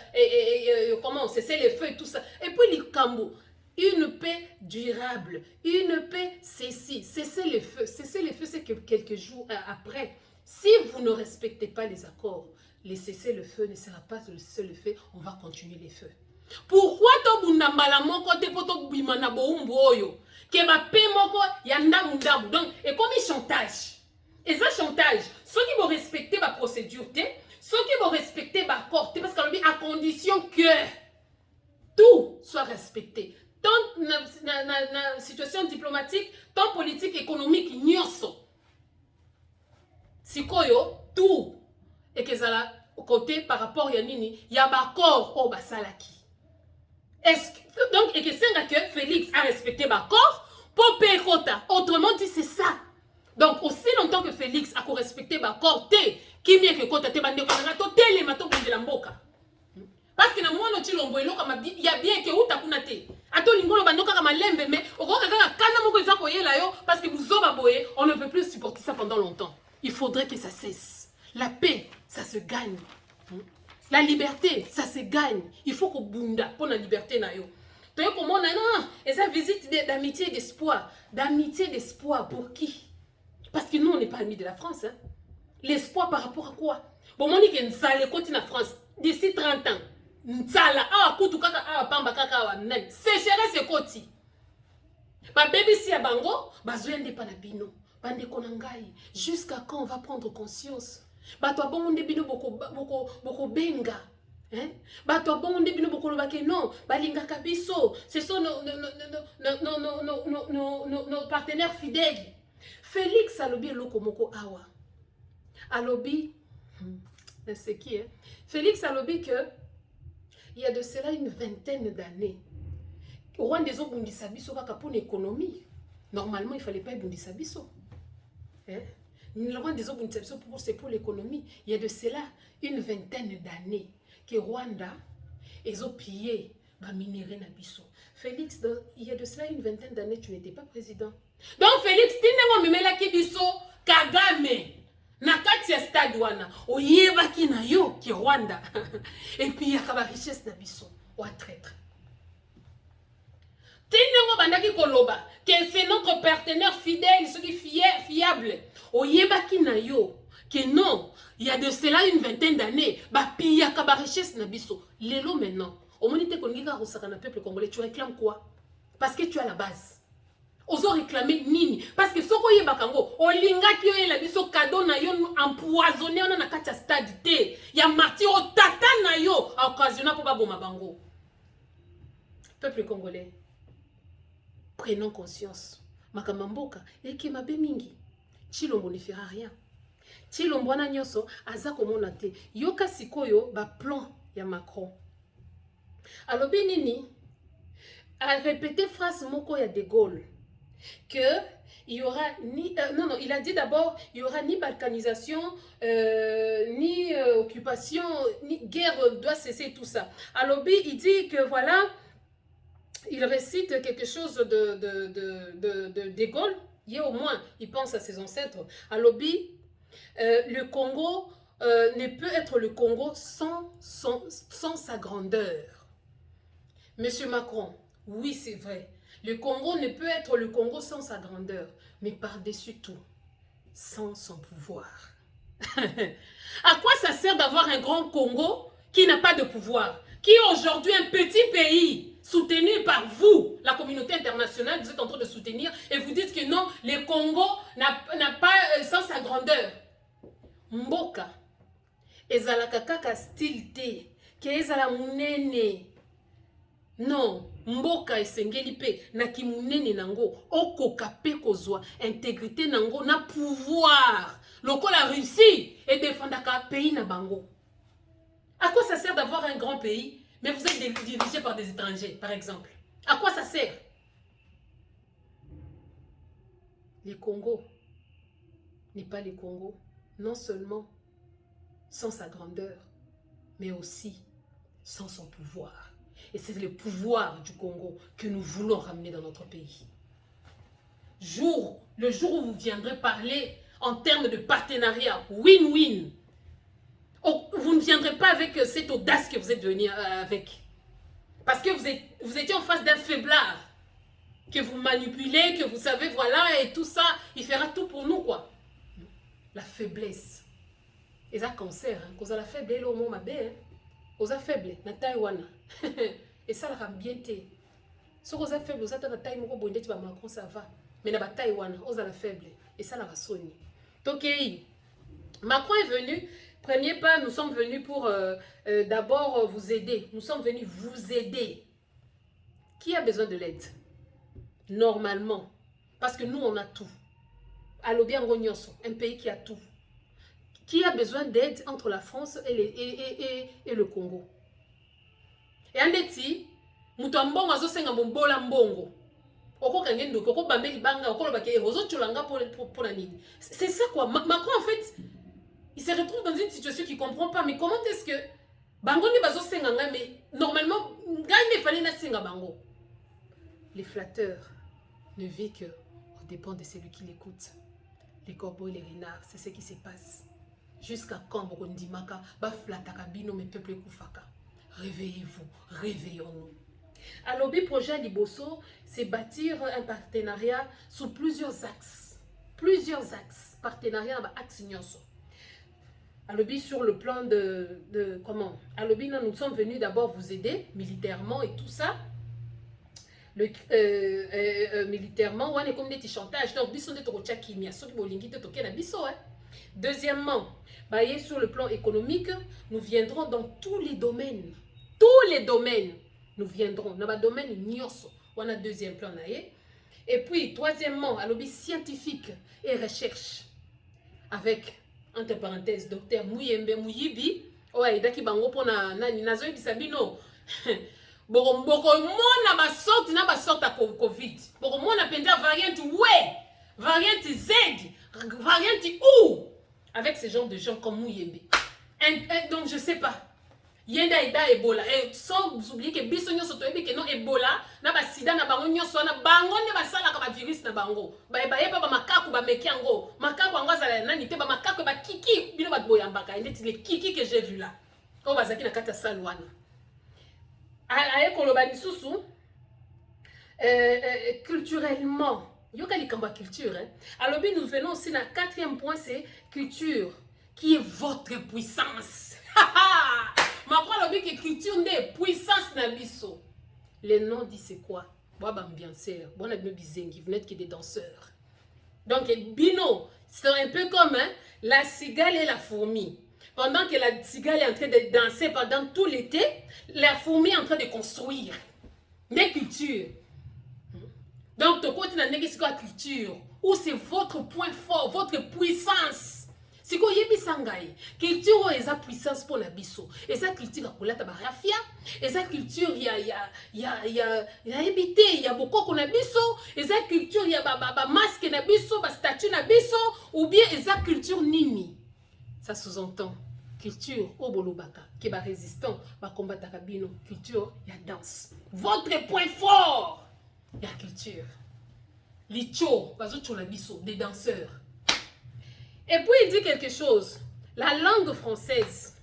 comment cesser les feux et tout ça. Et puis les cambo, une paix durable, une paix cessez les feux. Cesser les feux c'est que quelques jours après, si vous ne respectez pas les accords, les cessez-le-feu ne sera pas le cessez-le-feu, on va continuer les feux. Pourquoi to bunda mbala moko te poto bimana boumbo oyo ke ba pe moko ya ndamu donc et comme chantage. Et ça chantage, ceux qui vont respecter ma procédure, ceux qui vont respecter ma accord, parce qu'à condition que tout soit respecté. Tant na situation diplomatique, tant politique, économique, nyoso. Sikoyo, tout. Et que ça là, au côté par rapport à Nini, il y a un accord au Basalaki. Donc, et que c'est que Félix a respecté l'accord pour payer quota. Autrement dit, c'est ça. Donc, aussi longtemps que Félix a respecté l'accord, qui vient que quota te bande ko les matos de la mboka. Parce que na mwana chilombo elo kama il y a bien que uta kuna te. Ato lingolo bandoka kama lembe mais okoka kaka kana moko eza koyela yo parce que vous oba boye, on ne peut plus supporter ça pendant longtemps. Il faudrait que ça cesse. La paix, ça se gagne. La liberté, ça se gagne. Il faut qu'on bunda pour la liberté na yo. Donc comment non, et ça visite d'amitié et d'espoir. D'amitié et d'espoir pour qui? Parce que nous on n'est pas amis de la France hein. L'espoir par rapport à quoi? Bon on dit que Nzale continue en France d'ici 30 ans. Nzala kutu kaka pamba kaka nan. Sécheresse et koti. Ba baby si ya bango, bazwende pa na bino. Bande konangai. Jusqu'à quand on va prendre conscience? Bato abonde bino boko benga. Hein? Bato abonde bino boko lobake non, balinga kabiso, ce sont nos partenaires fidèles. Félix alobi loko moko awa. Alobi c'est qui hein? Félix alobi que il y a de cela une vingtaine d'années. Au Rwanda des obundisa biso kaka pour l'économie. Normalement, il fallait pas bundisa biso. Hein? C'est pour l'économie. Il y a de cela une vingtaine d'années que Rwanda ont pillé les minéraux Nabiso. Félix, il y a de cela une vingtaine d'années, tu n'étais pas président. Donc Félix, tu n'es pas là qui biso Kagame. Nakati ya stade wana. Oyeba ki na yo ki Rwanda. Et puis il y a la richesse Nabiso. Ou traître. Tinengo bandaki koloba que c'est notre partenaire fidèle, ce qui est fiable. Oyebaki na yo que non, il y a de cela une vingtaine d'années, ba pia ka ba richesse na biso. Lelo maintenant, au monité kongiga rosaka na peuple congolais, tu réclames quoi? Parce que tu as la base. Ozo réclamer nini? Parce que soko yebaka ngo, olingaki yo la biso cadeau na yo empoisonné on na kati ya stade te. Ya martyr o tata na yo occasionna pour ba boma bango. Peuple congolais. Prenons conscience. Makamamboka, eke mabe mingi. Chilombo ne fera rien. Chilombo na nyoso, aza komona te. Yoka sikoyo, ba plan ya Macron. Alors, Benini a répété phrase moko ya De Gaulle. Que il y aura ni... non, il a dit d'abord, il y aura ni balkanisation, ni occupation, ni guerre doit cesser tout ça. Alors, il dit que voilà... Il récite quelque chose de Gaulle. Il au moins, il pense à ses ancêtres. À Lobby, le Congo ne peut être le Congo sans sa grandeur. Monsieur Macron, oui c'est vrai. Le Congo ne peut être le Congo sans sa grandeur. Mais par-dessus tout, sans son pouvoir. À quoi ça sert d'avoir un grand Congo qui n'a pas de pouvoir? Qui est aujourd'hui un petit pays soutenu par vous, la communauté internationale, vous êtes en train de soutenir et vous dites que non, le Congo n'a pas sans sa grandeur. Mboka, ezalaka kaka style te, ke ezala munene. Non, mboka esengeli pe na kimunene nango, okoka pe kozwa intégrité nango na pouvoir. local la Russie et défendre un pays na bango. À quoi ça sert d'avoir un grand pays, mais vous êtes dirigé par des étrangers, par exemple? À quoi ça sert? Les Congo n'est pas les Congo, non seulement sans sa grandeur, mais aussi sans son pouvoir. Et c'est le pouvoir du Congo que nous voulons ramener dans notre pays. Le jour où vous viendrez parler en termes de partenariat, win-win, vous ne viendrez pas avec cette audace que vous êtes venu avec. Parce que vous étiez en face d'un faiblard que vous manipulez, que vous savez, voilà, et tout ça, il fera tout pour nous, quoi. La faiblesse. Et ça, cancer, hein, cause la faiblesse, au moment ma cause la faiblesse, na Taïwan. Et ça, la rambienté. Si vous êtes faible, vous êtes dans la taille, vous êtes Macron, ça va. Mais na Taïwan, vous êtes la faible. Et ça, la rasonne. Donc, Macron est venu. Premier pas, nous sommes venus pour d'abord vous aider. Nous sommes venus vous aider. Qui a besoin de l'aide? Normalement. Parce que nous, on a tout. Un pays qui a tout. Qui a besoin d'aide entre la France et le Congo? Et en déti, Moutambon a zosenga mbombola mbongo. C'est ça quoi. Macron en fait, il se retrouve dans une situation qu'il ne comprend pas. Mais comment est-ce que Bango ne bazo senga mais normalement, gagne fallait na senga bango. Les flatteurs ne vivent que au dépend de celui qui l'écoute. Les corbeaux et les renards, c'est ce qui se passe. Jusqu'à quand Burundimaka ba flataka bino mes peuples koufaka. Réveillez-vous, réveillons-nous. Alors, le projet Liboso, c'est bâtir un partenariat sous plusieurs axes. Plusieurs axes. Partenariat avec axe Nyonso. Alors, sur le plan de comment? Alors, nous sommes venus d'abord vous aider militairement et tout ça. Militairement, on est comme des chantages. Donc, biso de torocha kimia, ceux qui bolingi te toke na biso. Deuxièmement, sur le plan économique, nous viendrons dans tous les domaines. Tous les domaines. Nous viendrons dans le domaine Nyonso. On a deuxième plan. Et puis, troisièmement, à l'objet scientifique et recherche. Avec, entre parenthèses, docteur Mouyembe Mouyibi. Ouais, daki bango pona nani nazo bisabino. Boko mona ba sorte à Covid. Boko mona penda variante ouais, variante Z, variante U. Avec ce genre de gens comme Mouyembe. Donc je sais pas. Yenda ida Ebola et sans oublier que biso nyonso toyebi que non Ebola na ba sida na bango nyonso na bango ne basala ka ba virus na bango ba yeba ba makaku ba mekiango makaku ango azala nani te ba makaku ba kiki bino ba boyambaka ndeti les kiki que j'ai vu là o bazaki na kata salwana aye koloba lisusu culturellement yoka likamba culture hein. Alors nous venons aussi na quatrième point, c'est culture qui est votre puissance. Macron a dit que culture n'est puissance na biso. Les noms dit c'est quoi? Boaba ambianceur, bon a bizengi, vous n'êtes que des danseurs. Donc Bino, c'est un peu comme hein, la cigale et la fourmi. Pendant que la cigale est en train de danser pendant tout l'été, la fourmi est en train de construire des cultures. Donc ton côté n'a pas de culture, où c'est votre point fort, votre puissance. Si vous avez une culture, il y a une puissance pour la biso. Et cette culture, il y a rafia. Et cette culture, il y a habité, il y a beaucoup qu'on a biso. Et cette culture, il y a masque na biso, statue na biso. Ou bien, et cette culture nini. Ça sous-entend. Culture, obolobaka, qui est résistant, va combattre kabino. Culture, il y a danse. Votre point fort, il y a culture. Licho, la biso, des danseurs. Et puis il dit quelque chose. La langue française.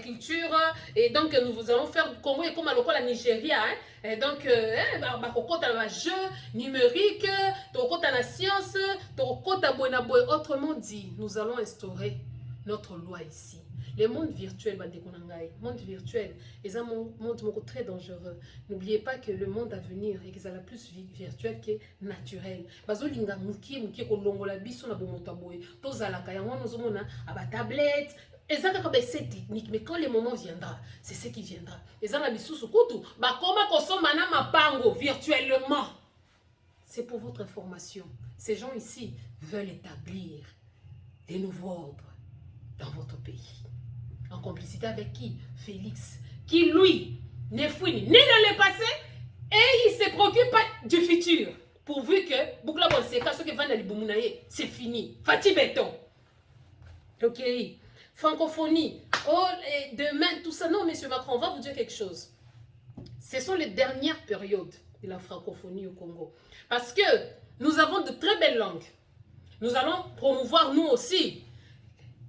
Culture. Et donc nous allons faire comme à la Nigeria. Hein? Et donc, jeu numérique, la science, autrement dit, nous allons instaurer notre loi ici. Le monde virtuel, monde virtuel, est un monde très dangereux. N'oubliez pas que le monde à venir est plus virtuel que naturel. Tablette. C'est technique, mais quand le moment viendra, c'est ce qui viendra. Virtuellement. C'est pour votre information. Ces gens ici veulent établir des nouveaux ordres dans votre pays. En complicité avec qui? Félix. Qui, lui, n'est fouini ni dans le passé et il ne se préoccupe pas du futur. Pourvu que, Boukla Bonseka, ce que Van Boumoulaye, c'est fini. Fatih Béton. Ok. Francophonie. Oh, et demain, tout ça. Non, monsieur Macron, on va vous dire quelque chose. Ce sont les dernières périodes de la francophonie au Congo. Parce que nous avons de très belles langues. Nous allons promouvoir, nous aussi,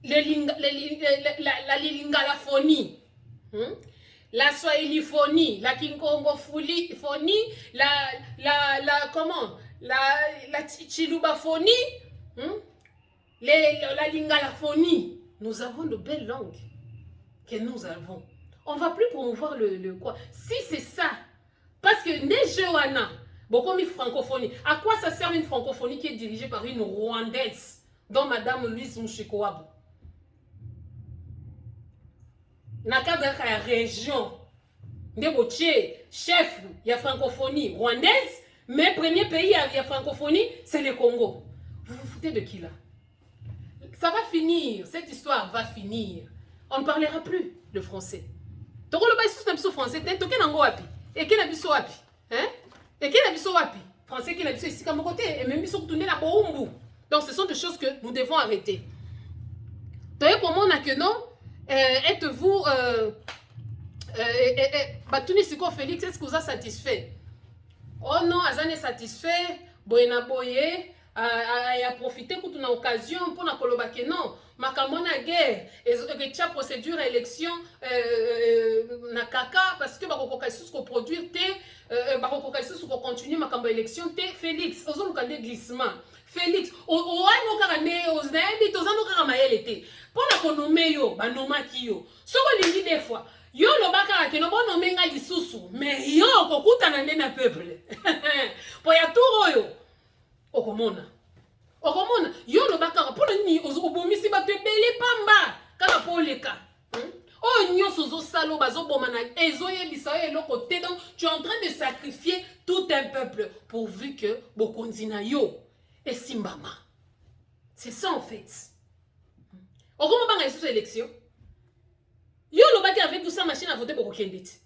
la lingalafonie, la swahiliphonie, la kinkongophonie, la chilubaphonie, la lingalaphonie. Nous avons de belles langues que nous avons. On ne va plus promouvoir le quoi. Si c'est ça, parce que Nejewana, beaucoup de francophonie. À quoi ça sert une francophonie qui est dirigée par une Rwandaise, dont Madame Louise Mouchikoabou? Nakada la région de Botier, chef de la francophonie rwandaise, mais premier pays à la francophonie, c'est le Congo. Vous vous foutez de qui là? Ça va finir, cette histoire va finir. On ne parlera plus le français. Toko le baïsous n'a pas français, toké nango wapi. Et qui n'a pas wapi? Hein? Et qui n'a pas wapi? Français qui n'a pas ici comme côté et même ils sont retournés là pour. Donc ce sont des choses que nous devons arrêter. Toye comment on a que non? Êtes-vous Batuni Siko Félix, est-ce que vous êtes satisfait? Oh non, Azan est satisfait. Boyena Boye a profité pour une occasion pour na koloba que non. Makamona guerre et tia procédure élection na kaka parce que bakoko sous ko produire te bakoko sous ko continuer makambo élection te Félix ozo lukande glissement Félix o ano kaka ne oznabi tozano kaka mayele te pona ko nommer yo ba nomaki yo soko lingi des fois yo lobaka ke no bono menga lisusu mais yo kokutana na peuple po ya turo yo okomona yo lobaka pona ni obomisi bato ebele pamba kaka po leka oh nyonso zo salo bazo bomana ezoyebisa yo eloko te donc tu es en train de sacrifier tout un peuple pourvu que bokonzi na yo esimbama. C'est ça en fait. Okomo banga sous élection. Yo lobaki avec tout ça machine à voter pour Kendit.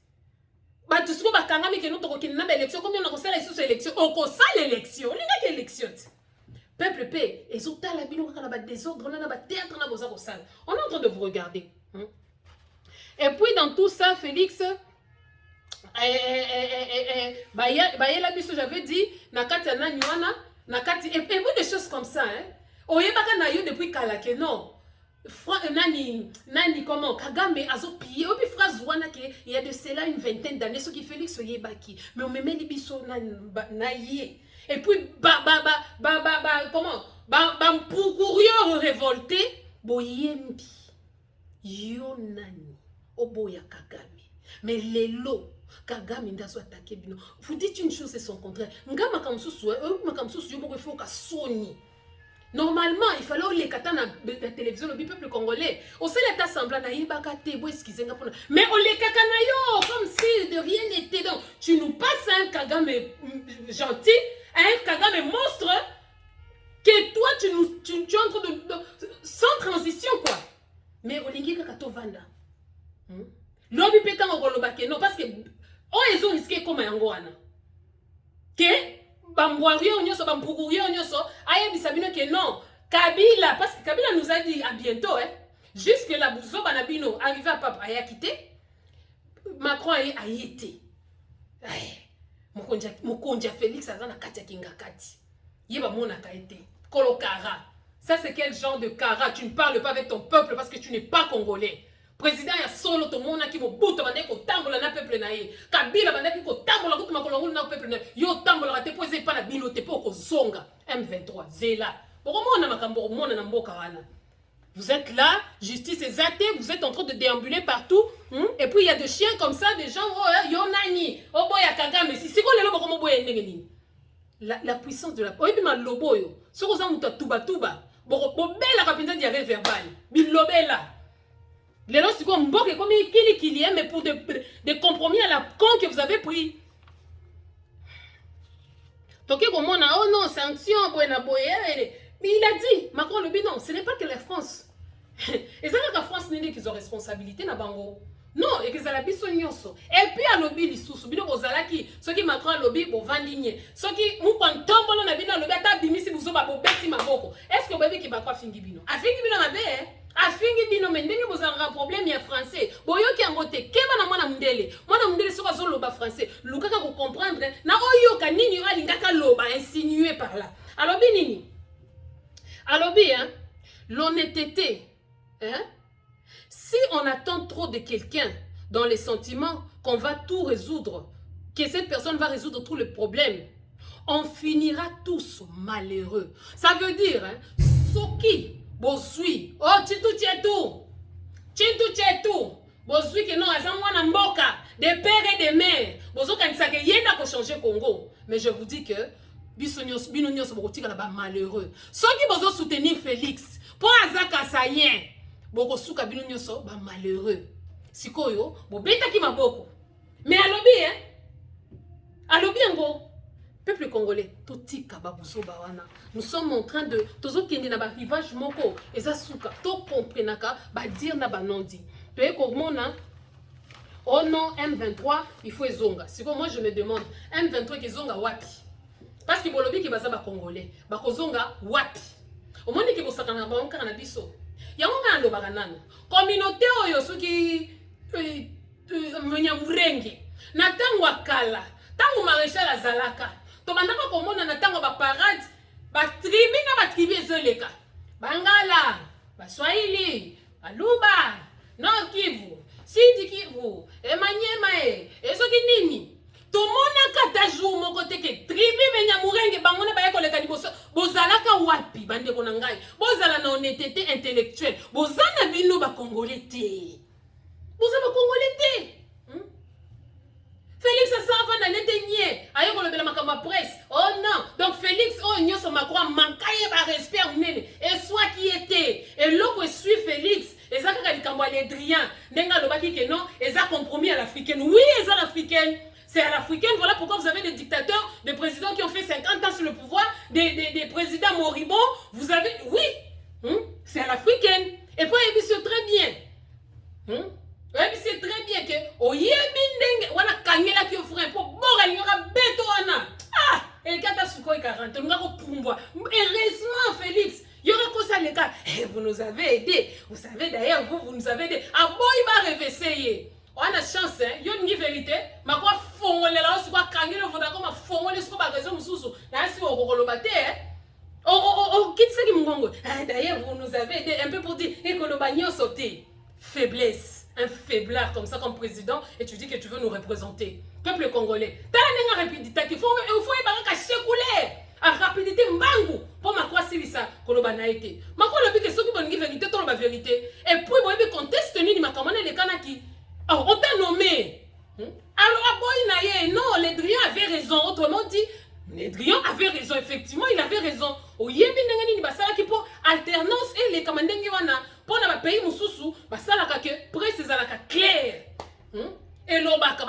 Ba tout ce que ba kangami ke no to kokina na élection combien on a sala sous élection on ko sala élection linga ke élection. Peuple paix et zo tala bino kaka na ba désordre na ba théâtre na boza ko sala. On est en train de vous regarder. Et puis dans tout ça Félix la biso j'avais dit na kati na nywana na kati et puis des choses comme ça hein. Oyebaka na yo depuis kala ke non. Nani comment Kagame azo pillé obi phrase wana ke il y a de cela une vingtaine d'années ce qui Félix Oyebaki mais on me met les biso na yé et puis comment pour courir révolté boyembi yo nani oboya Kagame mais lelo Kagame ndazo attaquer bino vous dites une chose c'est son contraire ngama kamsusu yo boko faut ka soni. Normalement, il fallait les kata na la télévision le peuple congolais. Au sein l'état semblant na yibaka te bo excusez nga pona. Mais on les kaka na yo comme si de rien n'était donc. Tu nous passes un Kagame gentil, un Kagame monstre que toi tu es en train de sans transition quoi. Mais olingi kaka to vanda. Lobi pétan ngoloba ke non parce que oh ils ont risqué comme yango wana. Que Bambouario nyoso bampukurio nyoso aye bisabino que non Kabila parce que Kabila nous a dit à bientôt hein jusque la bouzo banabino arrivé à papa aya quitté Macron a été mokonja Félix azana kati kingakati yeba mona ka été kolokara ça c'est quel genre de kara tu ne parles pas avec ton peuple parce que tu n'es pas congolais. Président ya solo to mona ki bobuto bande ko tambola na peuple na ye Kabila bande ki ko tambola ko tuma kolongo na peuple na yo tambola te poser pas na bino te po ko zonga M23 zela boko mona makambo mona na mboka wana. Vous êtes là, justice est athée, vous êtes en train de déambuler partout et puis il y a des chiens comme ça des gens oh yo nani oh boya Kagame si ko lelo boko mo boya ndenge nini la puissance de la oyebi ma lobo yo soko za muta tuba boko bela kapinza di avec verbal bilobela. Les gens, c'est comme Mbok, comme il est, mais pour des compromis à la con que vous avez pris. Toki komona, oh non, sanction, boyena boye. Mais il a dit, Macron le non, ce n'est pas que la France. Et ça que la France n'est qu'ils ont responsabilité na bango. Non, et que ça la biso nyonso. Et puis à lobby lisusu, bino bozalaki, ceux qui Macron lobby bo vandigne. Ceux qui mu kon tombolo na bino lobby ata bimisi buzo ba bo beti maboko. Est-ce que bébé qui ba kwa fingi bino? A fingi bino mabe eh? A fingi bino mais ndenge bozalaka problème ya français. Boyoki angote keba na mwana mundele. Mwana mundele soka zo loba français. Lukaka ko comprendre na oyoka nini alingaka loba insinué par là. Alors binini. Alors bien, l'honnêteté, hein? Si on attend trop de quelqu'un dans les sentiments qu'on va tout résoudre, que cette personne va résoudre tous les problèmes, on finira tous malheureux. Ça veut dire, hein, Soki, Bosui, oh, Chitu Chetu, Bosui que non, Azamwana Mboka, des pères et des mères, Bozo Kanisake, Yenda pour changer Congo. Mais je vous dis que, Binonios Bokotika là-bas malheureux. Soki Bozo soutenir Félix, pour Azaka Sayen, Boko Souka Binonioso, bah malheureux. Sikoyo, Bobeta ki maboko. Mais alobi, hein? Alobi ngo. Peuple congolais, toti kababuso bawana. Nous sommes en train de tozo kende na ba rivage moko, eza souka, to comprenaka, ba dire na ba nondi. To e komona oh non, M23, il faut ezonga. Siko moi je me demande, M23 ki zonga wapi? Parce que bolobi ki baza ba congolais, ba kozonga wapi? Au moins ki bosakana ba onka na biso. Yango nga ndo bakanano. Communauté oyo soki mnyamurenge. Na tango akala, tango maréchal azalaka. To bandaka komona na tango ba parade, ba tribi na ba tribi ezoleka. Bangala, ba Swahili, Aluba, Nord Kivu, Sud Kivu, Emanyema soki nini? Tomona kata jour moko teke tribi benyamurenge bangona ba yekoleka liboso bozalaka wapi bande ko nangai bozala na honnêteté intellectuelle bozana bino ba congolais te bozala ba congolais te Félix Asava na netenye ayoko lobela makamba presse oh non donc Félix oh nyoso makwa mankaye ba respect nene et soit qui était et loko suit Félix ezaka likambo Adrien ndenga lobaki que non eza compromis à l'africaine oui eza l'africaine. C'est à l'africaine, voilà pourquoi vous avez des dictateurs, des présidents qui ont fait 50 ans sur le pouvoir, des présidents moribonds. Vous avez, oui, c'est à l'africaine. Et puis, c'est très bien. C'est très bien que, oh, yebindeng, voilà, kangela qui offre un peu, bora, il y aura beto, ana. Ah, et kata suko et 40, on va repumboa. Heureusement, Félix, il y aura quoi ça, les gars? Vous nous avez aidés. Vous savez, d'ailleurs, vous nous avez aidés. Ah, bon, il va réveiller. On a chance, hein, yon ni vérité, ma quoi fongole là, on se voit kangelo, on a comme fongole, c'est pas raison, moussou, là, si on relobate, hein, quitte ce qui m'gongo. D'ailleurs, vous nous avez aidé un peu pour dire, et que le bagnon sauté, faiblesse, un faiblard comme ça, comme président, et tu dis que tu veux nous représenter. Peuple congolais, t'as la rapidité, il faut y avoir un chécoulé, à rapidité, mbangu, pour ma quoi c'est ça, que le bagnon a été. Ma quoi le but que ceux qui vont dire vérité, ton la vérité, et puis, moi, je conteste, ni ma commande, les canaki. Alors, on t'a nommé. Alors, non, Ledrian avait raison. Autrement dit, Ledrian avait raison. Effectivement, il avait raison. Au Yébi, il basala qui pour alternance et les commandantes pour le pays Moussoussou, basala que presse la clair. Et l'obaka,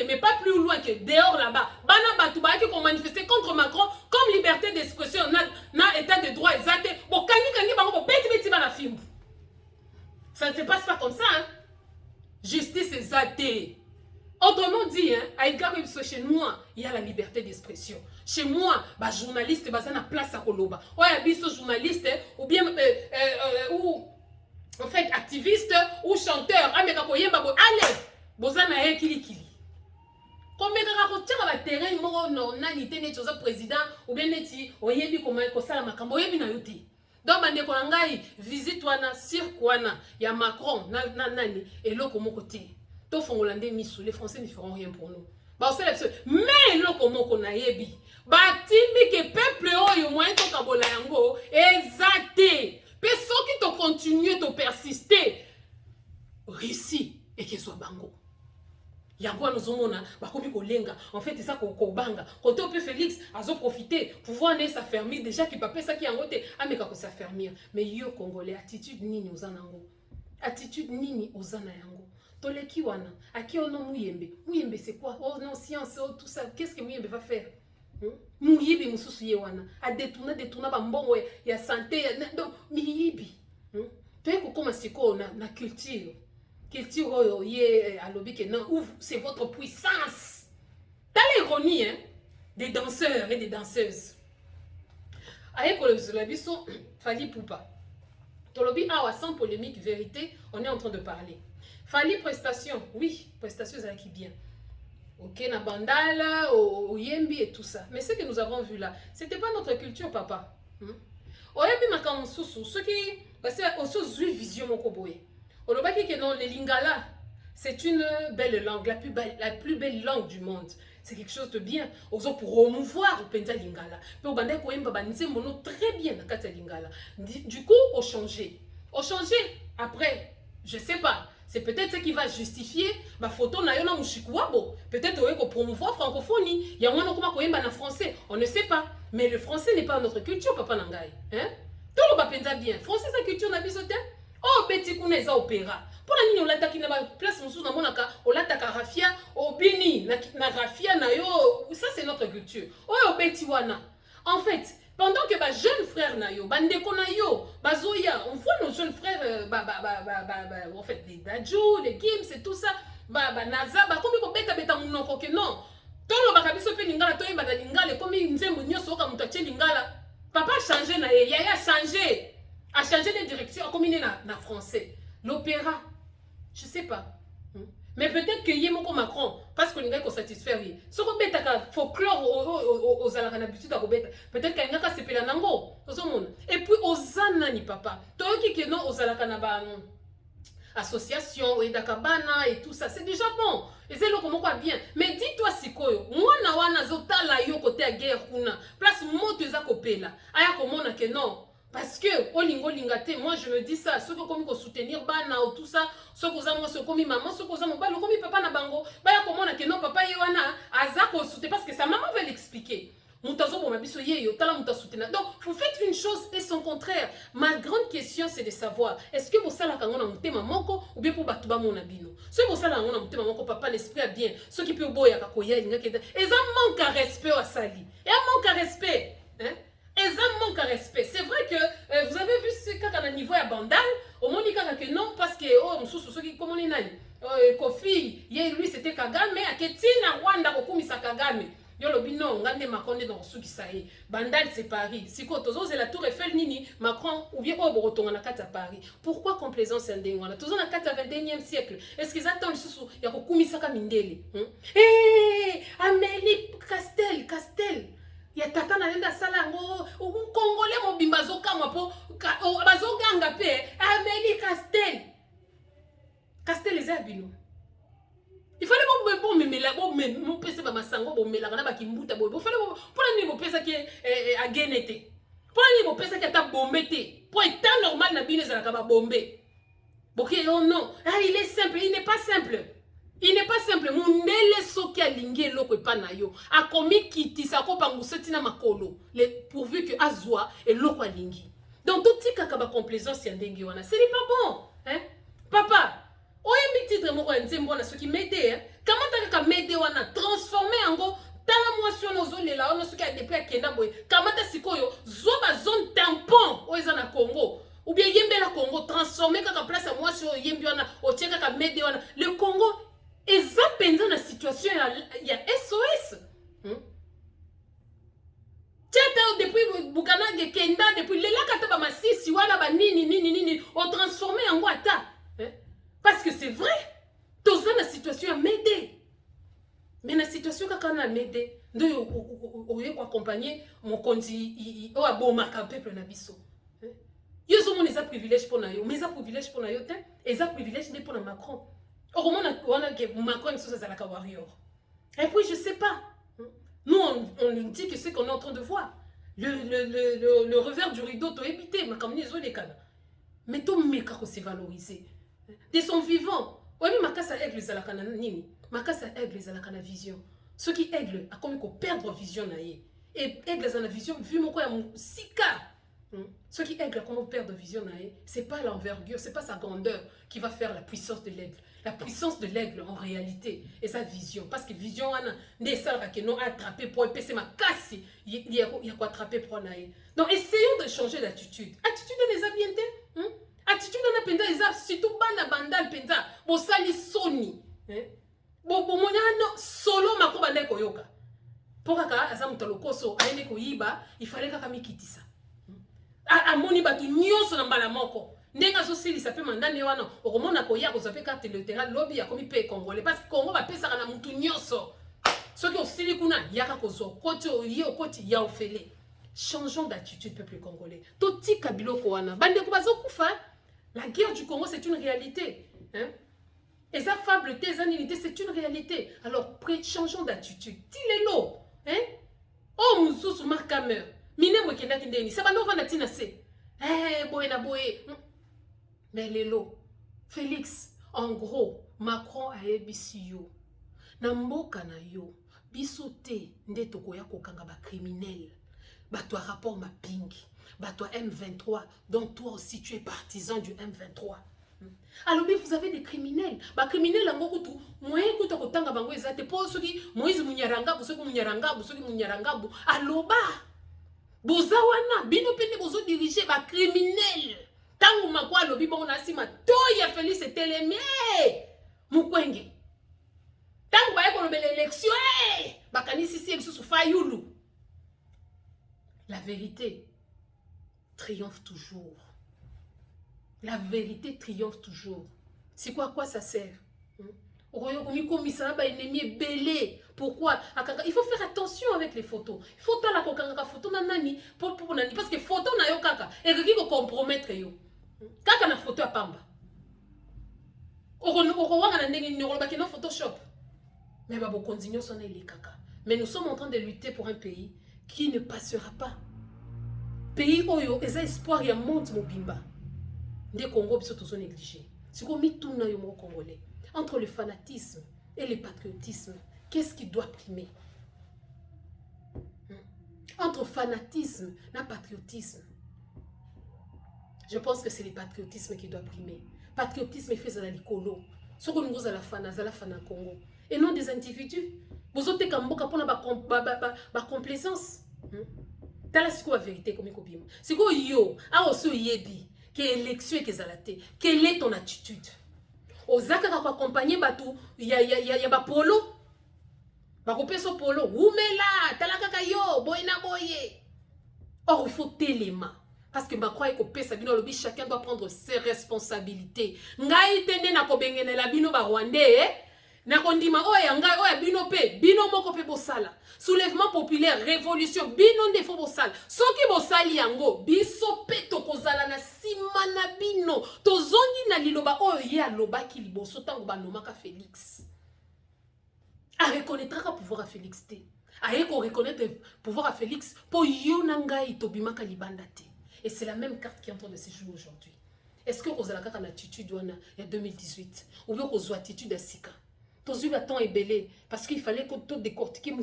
mais pas plus loin que dehors là-bas. Bana Batouba qui ont manifesté contre Macron comme liberté d'expression, na état de droit exact. Bon, kangi bango, beti bana film. Ça ne se passe pas comme ça, hein. Justice est athée. Autrement dit, hein, chez moi, il y a la liberté d'expression. Chez moi, bah, journaliste, bah, ça n'a place à Koloba. Ouais, biso journaliste, ou bien, ou, en fait, activiste, ou chanteur, allez, bozana e kili. Combien de terrain, non, nani, net président, ou bien neti, oyebi, ko sala makambo, oyebi na yote. Donc, bande konangai visite wana cirque wana ya Macron nani et loko moko te. To fongolande misu, les Français ne feront rien pour nous. Ba osela biso mais loko moko na yebi. Ba timbi ke peuple oyo moyen to kabola yango exacté. Pe soki to continuer to persister Russie et que soit bango. Yango nous omona bakomi kolenga en fait c'est ça ko banga côté peut Félix azo profiter pouvoir ne s'affermir déjà qui papé ça qui en côté ameka ko s'affermir mais yo congolais attitude nini ozanango attitude nini ozana yango toleki wana aki ono muyembe c'est quoi oh non science oh, tout ça qu'est-ce que muyembe va faire Muyibi mususu ye wana. A détourna ba mbongo ya santé. Donc, miyibi. Tu comme siko na culture. Culture oyo ye alobi ke non, c'est votre puissance. T'as l'ironie, hein, des danseurs et des danseuses. Aïe le biso Fally Ipupa. Tolobi awa sans polémique, vérité, on est en train de parler. Fally prestation, oui, prestation ça qui bien. Ok, na bandala, au yembi et tout ça. Mais ce que nous avons vu là, c'était pas notre culture, papa. Oyembi makamsusu, ceux qui, parce que aussi vision mon koboye. Olobaki que non, les lingala, c'est une belle langue, la plus belle langue du monde. C'est quelque chose de bien. Ozo pour promouvoir le penza lingala. Puis au bandai koemba banise mono très bien na kata lingala. Du coup, au changé. Au changé, après, je sais pas. C'est peut-être ce qui va justifier ma photo na yona mushikuabo. Peut-être qu'on promouvoir francophonie. Il y a moins comment koemba na français. On ne sait pas. Mais le français n'est pas notre culture, papa nangai. Hein? Tout le monde penza bien. Français, sa culture na bisote. Oh, beti kuna eza opéra. Pour la nini olataki na place musu na monaka, olataka rafia, obini na rafia na yo, ça c'est notre culture. Oh, beti wana. En fait, pendant que ba jeune frère na yo, bandeko na yo, bazoya, on voit nos jeunes frères en fait les Dadju, les Gims et tout ça, naza, comme ko beta munoko ke non. Tolo bakabiso pe lingala to yeba na lingala comme nzembo nyoso ka mutache lingala. Papa a changé na ye, yaya a changé. A changé de direction, a combiné na français. L'opéra, je sais pas. Mais peut-être que Yemoko Macron, parce qu'on est satisfaire. Ce qu'on bête à folklore aux alakana habitudes à bête. Peut-être qu'il y a un c'est la nango. Et puis aux anani papa. Toi qui est non aux alakana association et dakabana et tout ça, c'est déjà bon. Et c'est le comment quoi bien. Mais dis-toi sikoyo, moi na wana zota la yo côté à guerre kuna. Place moto eza kopela. Aya komona que non. Parce que olingo lingate, moi je me dis ça, ceux qui ont soutenir bana ou tout ça, ceux qui ont mis maman, ceux qui ont mis papa na bango, bah comment on a que non papa yewana, azako soutenir parce que sa maman veut l'expliquer. Mutazo pour ma biso yeyo, tala muta soutenir. Donc vous faites une chose et son contraire. Ma grande question c'est de savoir, est-ce que vous savez quand on a monté mamoko ou bien pour batuba mon abino. Ceux qui savent on a monté mamoko papa l'esprit a bien, ceux qui peuvent boya kakoya linga keda, et ça manque à respect à sali. Et un manque à respect, hein? Et ça manque à respect. C'est vrai que vous avez vu ce cas à niveau à Bandal, au moins que non, parce que oh, ceux qui comme on est Kofi, lui c'était Kagame, à Ketina Rwanda Kokumisa Kagame. Yo lobi non, ngande Macron dans ceux qui saï. Bandal c'est Paris. Si Kotozo c'est la Tour Eiffel nini, Macron ou bien au Breton na kata Paris. Pourquoi complaisance ndengwana? Tozo na kata 21e siècle. Est-ce qu'ils attendent sous ya Kokumisa Kamindele? Eh, Amélie Castel. Ya tata na nenda sala ngo Congolais mobimba zokamwa po bazoganga pe Amélie Castel les abino. Il fallait bon memela bon mon pese ba masango bon mela na ba kimbuta bo. Il fallait pour la niveau pesa qui a genete. Pour la niveau pesa qui a ta bombete. Pour être normal na bine za ka ba bomber. OK, oh non, ah il est simple, il n'est pas simple. Il n'est pas simple. Mundele soki alingi loko epana yo. Akomi kiti sako panguseti na makolo. Pourvu que azwa et loko alingi. Donc tout tika kaba complaisance ya ndenge wana. Ce n'est pas bon, hein? Papa, oye mi titre moko nzembo na soki m'aider, hein? Comment ta ka m'aider wana transformer ango tala motion nozo lela ono soki a depuis akenda boy. Comment ta sikoyo zoba zone tampon oeza na Congo. Ou bien yembe la Congo transformer kaka place à moi sur yembe wana o tcheka ka m'aider wana. Le Congo et ça pendant la situation il y a SOS. Tiens depuis Bukana de Kenda depuis les là kata ba masisi wala ba nini on transformé en Guata. Parce que c'est vrai. Dans la situation à m'aider. Mais la situation quand on a m'aider, on y accompagner mon conti o aboma ka peuple na biso. Yo zo mon les privilèges pour na yo, mais ça privilège pour na yo et ça privilège n'est pour na Macron. Or, on a que Macron est sur la warrior. Et puis, je sais pas. Nous, on nous dit que c'est qu'on est en train de voir. Le revers du rideau, tu as évité. Mais comme les autres, mais tout le monde s'est valorisé. Des son vivants. Oui, mais ma casse à aigle, les alakana nini. Ma casse à aigle, les alakana vision. Ceux qui aigle, a comme qu'on perdre vision naïe. Et aigle, les alakana vision, vu mon quoi, mon sika. Ceux qui aigle, comment perdre vision naïe. C'est pas l'envergure, c'est pas sa grandeur qui va faire la puissance de l'aigle. La puissance de l'aigle en réalité et sa vision. Parce que vision, ne ça que non attraper pour épais ma casse. Il y a quoi attraper pour naïe. Donc essayons de changer d'attitude. Attitude les habienté. Attitude on a penda les ab surtout bana bandal penda. Bo sali soni. Bo monano solo makobanda koyoka. Pouraka aza mutalokoso aende koyiba, il fallait kaka mikitisa. Amoni batu nyonso na mbala moko. Ndenga so sili sa pe mandane wana okomona koya ko zape carte électorale lobby ya komi pe congolais parce que Congo ba pesa na mutu nyonso. Soki osili kuna yaka kozo koti oye okoti ya ofele. Changeons d'attitude peuple congolais. Toti kabiloko wana bande ko bazokufa. La guerre du Congo c'est une réalité, hein? Et sa fable tes aninités c'est une réalité. Alors changeons d'attitude. Tilelo, hein? Oh mususu markamer. Mine mo kenda kindeni. Ça va no vana tina se. Boye na boye. Mais lelo, Félix, en gros, Macron a ebisi yo. Na mboka na yo, biso te nde tokoya kokanga ba criminel. Ba toi rapport ma ping. Ba toi M23, donc toi aussi tu es partisan du M23. Alors vous avez des criminels. Ba criminel en gros tout. Moi écoute kotanga bango ezate po soki Moïse Munyaranga, soki Munyaranga, soki Munyaranga, aloba. Bozawana, bino pende bozo diriger ba criminel. Tangu makwa lobi bongo na sima toya Félix Eteleme mukwenge. Tangu ba yeko lobele élection bakanisi si ebiso fayulu. La vérité triomphe toujours. La vérité triomphe toujours. C'est quoi ça sert? Pourquoi? Il faut faire attention avec les photos. Il faut la kokanga photo na nani pour nani parce que photo na yo kaka et qui ko compromettre yo. Kaka na photo ya pamba. Oko wanga na ndenge nyoro ba kino Photoshop. Mais ba bo continuer son les kaka. Mais nous sommes en train de lutter pour un pays qui ne passera pas. Pays oyo eza espoir ya monde mobimba. Ndé Congo biso tozo négliger. Siko mituna yo mo congolais. Entre le fanatisme et le patriotisme, qu'est-ce qui doit primer? Entre fanatisme et patriotisme, je pense que c'est le patriotisme qui doit primer. Patriotisme est fait à l'icolo. Ce que nous avons à la fana Congo. Et non des individus. Vous avez kamboka pour la complaisance. T'as la vérité comme il c'est que yo, a aussi yebi, que élection et que zalate. Quelle est ton attitude? Ozaka ka accompagner batu ya ba polo ba kopeso polo umela talaka ka yo boyna boye. Or il faut téléma parce que ba croire ko pesa bino lobi chacun doit prendre ses responsabilités. Ngai tende na ko bengenela bino ba rwandais na kondima oya ngai oya bino pe bino moko pe bosala. Soulèvement populaire, révolution, bino nde fo bosala. Soki bosali yango, biso pe tokozala na sima na bino. Tozongi na liloba oyo ye aloba ki liboso tango banomaka Félix. A reconnaître ka pouvoir à Félix te. A reconnaître pouvoir à Félix po yo na ngai tobimaka libanda te. Et c'est la même carte qui est en train de se jouer aujourd'hui. Est-ce que kozala kaka na attitude wana ya 2018 ou bien kozwa attitude à sika? Le temps est belé parce qu'il fallait que tout décortiquer.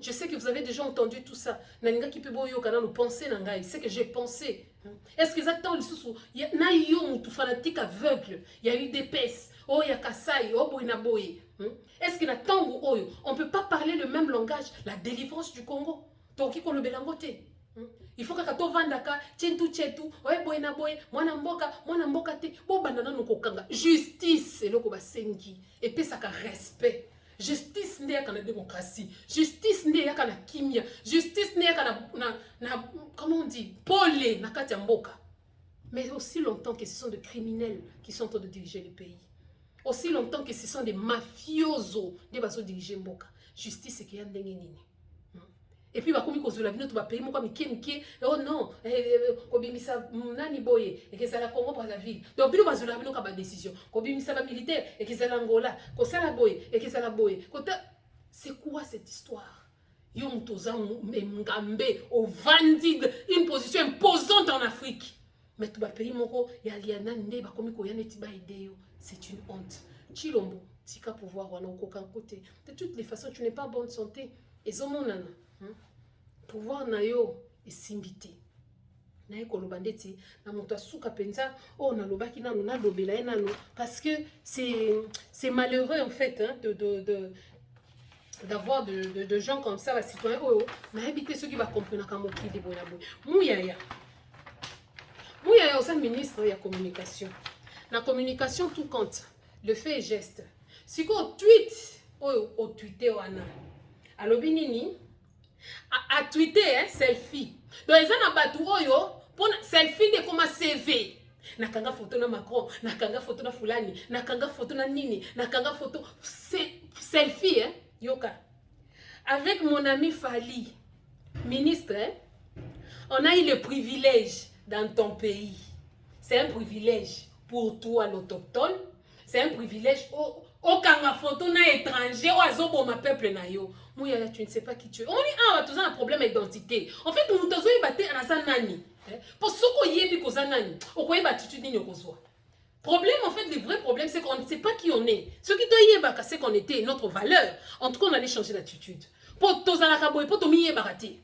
Je sais que vous avez déjà entendu tout ça. Nanga qui peut boyo kana nous penser nanga. C'est que j'ai pensé. Est-ce que exactement le sous il y a naïo tout fanatique aveugle. Il y a eu des pèses. Oh il y a Kasai. Oh boy na boy. Est-ce qu'il y a tango oyo? On peut pas parler le même langage. La délivrance du Congo. Donc qui qu'on le belangoté. Il faut que to vandaka chentu chetu oye boy na boy mwana mboka te bo banana no kokanga justice eloko basengi et puis ça ka respect justice n'est qu'à la démocratie justice n'est qu'à la kimia justice n'est qu'à na comment on dit polé na kati ya mboka mais aussi longtemps que ce sont des criminels qui sont en train de diriger le pays aussi longtemps que ce sont des mafiosos des baso diriger mboka justice qui y a ndenge nini. Et puis, bakomi kozula bino to ba pays moko mike oh non kobimisa nani boye et que ça la Congo pour la ville donc bino bazula bino ka ba décision kobimisa ba militaire et que ça l'Angola ko ça la boye et que ça la boye c'est quoi cette histoire yo mtoza ngambe au vandi une position imposante en Afrique mais to ba pays moko ya liana nde bakomi ko yana ti ba idée c'est une honte. Chilombo tika pouvoir wana okoka côté de toutes les façons tu n'es pas en bonne santé et zomonana pouvoir na yo esimbité naye koloba ndeti na moto asuka penza oh nalobaki nanu nalobela ye nanu parce que c'est malheureux en fait hein, d'avoir de gens comme ça, les citoyens, nahabité ceux qui va comprendre comment qui est bon. Mouyaya, Mouyaya, au ministre de la communication. La communication, tout compte. Le fait et geste. Si on tweet, au tweeté, alors binini, à tweeter, hein, selfie. Donc, ils ont un bateau, pour selfie de comme CV. Nakanga photo na Macron, nakanga photo na Fulani, nakanga photo na Nini, nakanga photo selfie, hein. Yoka. Avec mon ami Fali, ministre, hein, on a eu le privilège dans ton pays. C'est un privilège pour toi, l'autochtone. C'est un privilège au kanga photo na étranger, au azobo ma peuple na yo. Mouyaya, tu ne sais pas qui tu es. On dit, tu as un problème d'identité. En fait, nous avons battu à la nani. Pour ce qu'on y est, puis qu'on a nani. On a battu ni soit. Problème, en fait, le vrai problème, c'est qu'on ne sait pas qui on est. Ce qui te yé, c'est qu'on était notre valeur. En tout cas, on allait changer d'attitude. Pour to barati.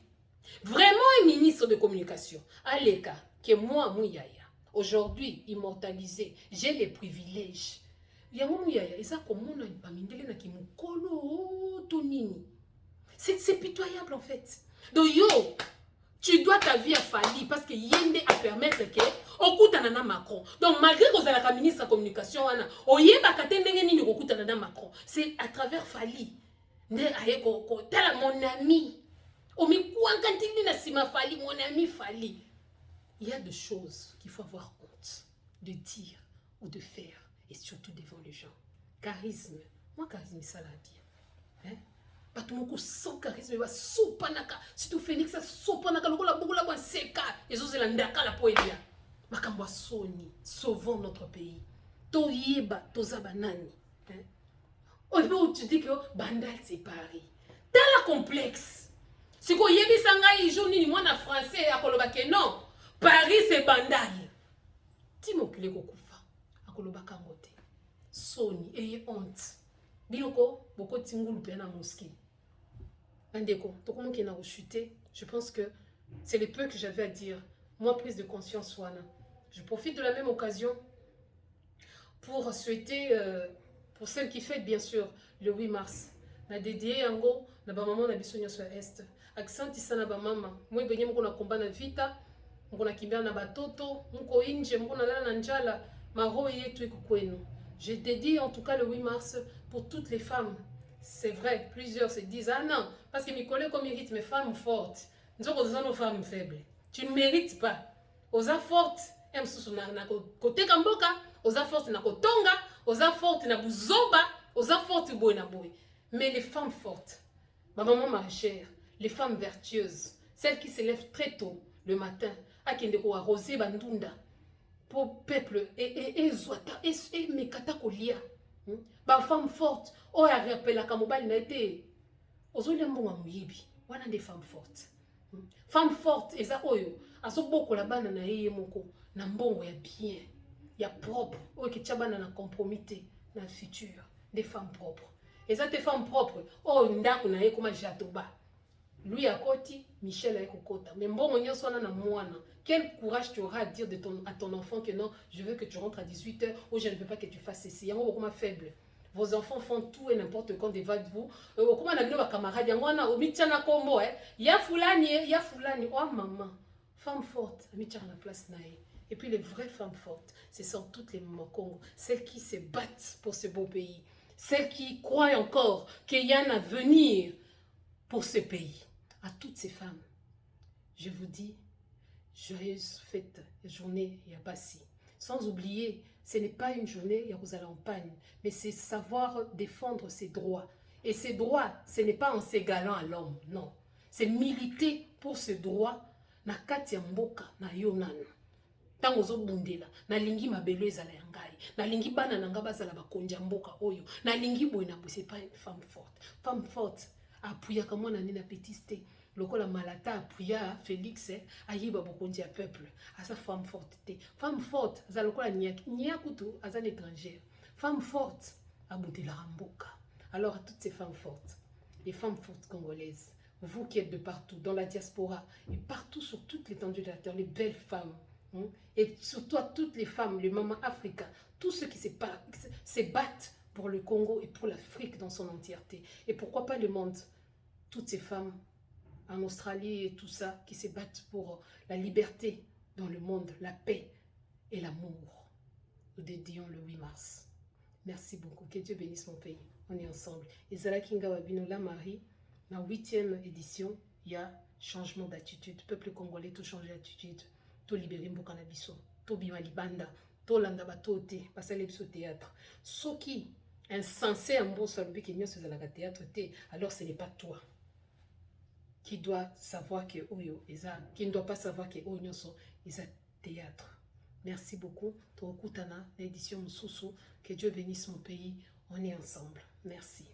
Vraiment un ministre de communication. Aleka, qui est moi, Mouyaya. Aujourd'hui, immortalisé, j'ai les privilèges. Yango Mouyaya, et ça, comme on a une pamindele na ki mukolo tonini. C'est pitoyable, en fait. Donc, yo, tu dois ta vie à Fali parce que Yende a permettre que okutanana Macron. Donc malgré que vous avez la ministre de la communication, Macron, c'est à travers Fali. Tala mon ami. Fali, mon ami Fali. Il y a des choses qu'il faut avoir honte de dire ou de faire et surtout devant les gens. Charisme. Moi, charisme, ça l'a bien. Hein? Batumoko sans charisme va sopanaka si tu Phoenix ça sopanaka lokola bokola ba seka ezozela ndaka la poelia makambo soni sauvons notre pays toyeba tozaba nani hein on tu dis que Bandal c'est Paris dans la complexe si ko yebi sanga journée ni mwana français akoloba ke non Paris c'est Bandal timokile kokufa akoloba kangote soni et honte biloko boko tingulu pe na mosquée. Je pense que c'est le peu que j'avais à dire. Moi, prise de conscience, Wana. Je profite de la même occasion pour souhaiter, pour celle qui fête bien sûr le 8 mars, na dédié Ango, na ba maman na biso sur est. Accent isa na ba mama. Moi benye mko na komba na vita, mko na kimbia na batoto, mko inje, mko na lala na njala, maro yetu iko kwenu. Je dédie en tout cas le 8 mars pour toutes les femmes. C'est vrai, plusieurs se disent, ah non, parce que mes collègues méritent mes femmes fortes. Nous sommes nos femmes faibles. Tu ne mérites pas. Osa forte, na côté Kamboka, osa forte na kotonga, osa forte na buzoba, osa forte boy na boy. Mais les femmes fortes, ma maman ma chère, les femmes vertueuses, celles qui se lèvent très tôt le matin, à Kendeko arroser bandunda, pour peuple et zoata et mekata kolia. Ba femme forte, oh ya rappelle la kamobali na été. Ozolia mbonga muyibi, wana des femmes fortes. Femme forte eza oyo, asoboko la bana na yeye moko na mbongo ya bien, ya propre, oyo ki tchabana na compromis na futur, des femmes propres. Eza des femmes propres, oh ndako na ye koma jatoba. Lui a koti, Michel a kokota. Mais mbongo nyonso wana na mwana. Quel courage tu auras à dire à ton enfant que non, je veux que tu rentres à 18h ou je ne veux pas que tu fasses ceci. Yango beaucoup faible. Vos enfants font tout et n'importe quand devant vous. Comment on a vu vos camarades, yango na omichana kombo ya fulani, oh maman. Femme forte, omichana la place nae. Et puis les vraies femmes fortes, ce sont toutes les mamans Congo, celles qui se battent pour ce beau pays, celles qui croient encore qu'il y a un avenir pour ce pays. À toutes ces femmes, je vous dis joyeuse fête, journée Yabassi. Sans oublier, ce n'est pas une journée Yaruzalampagne, mais c'est savoir défendre ses droits. Et ces droits, ce n'est pas en s'égalant à l'homme, non. C'est militer pour ce droit na kati ya mboka na yonan. Tango zo bundela, na lingi mabelo ezala yangai, na lingi bana nanga bazala bakonja mboka oyo, na lingi boyena bo c'est pas une femme forte. Femme forte, appuya kama na nina petiste. Lokola malata appuya Félix ayiba bokonzi ya peuple à sa femme forte. Femme forte za lokola nyakutu à un étranger. Femme forte abutela mboka. Alors à toutes ces femmes fortes, les femmes fortes congolaises, vous qui êtes de partout, dans la diaspora, et partout sur toute l'étendue de la terre, les belles femmes, et surtout à toutes les femmes, les mamans africaines, tous ceux qui se battent pour le Congo et pour l'Afrique dans son entièreté. Et pourquoi pas le monde? Toutes ces femmes en Australie et tout ça, qui se battent pour la liberté dans le monde, la paix et l'amour. Nous dédions le 8 mars. Merci beaucoup. Que Dieu bénisse mon pays. On est ensemble. Et Zala Kinga Wabinola Marie, dans la 8e édition, il y a changement d'attitude. Peuple congolais, tout changer d'attitude. Tout libérer Mbokanabiso. Tout bima libanda. Tout landa batote. Passer les théâtre. Ce qui insensé en bon salut qui n'y a pas théâtre, alors ce n'est pas toi qui doit savoir que Oyo Eza, qui ne doit pas savoir que Oyo sont théâtre. Merci beaucoup. Tokutana, l'édition Moussoussou. Que Dieu bénisse mon pays. On est ensemble. Merci.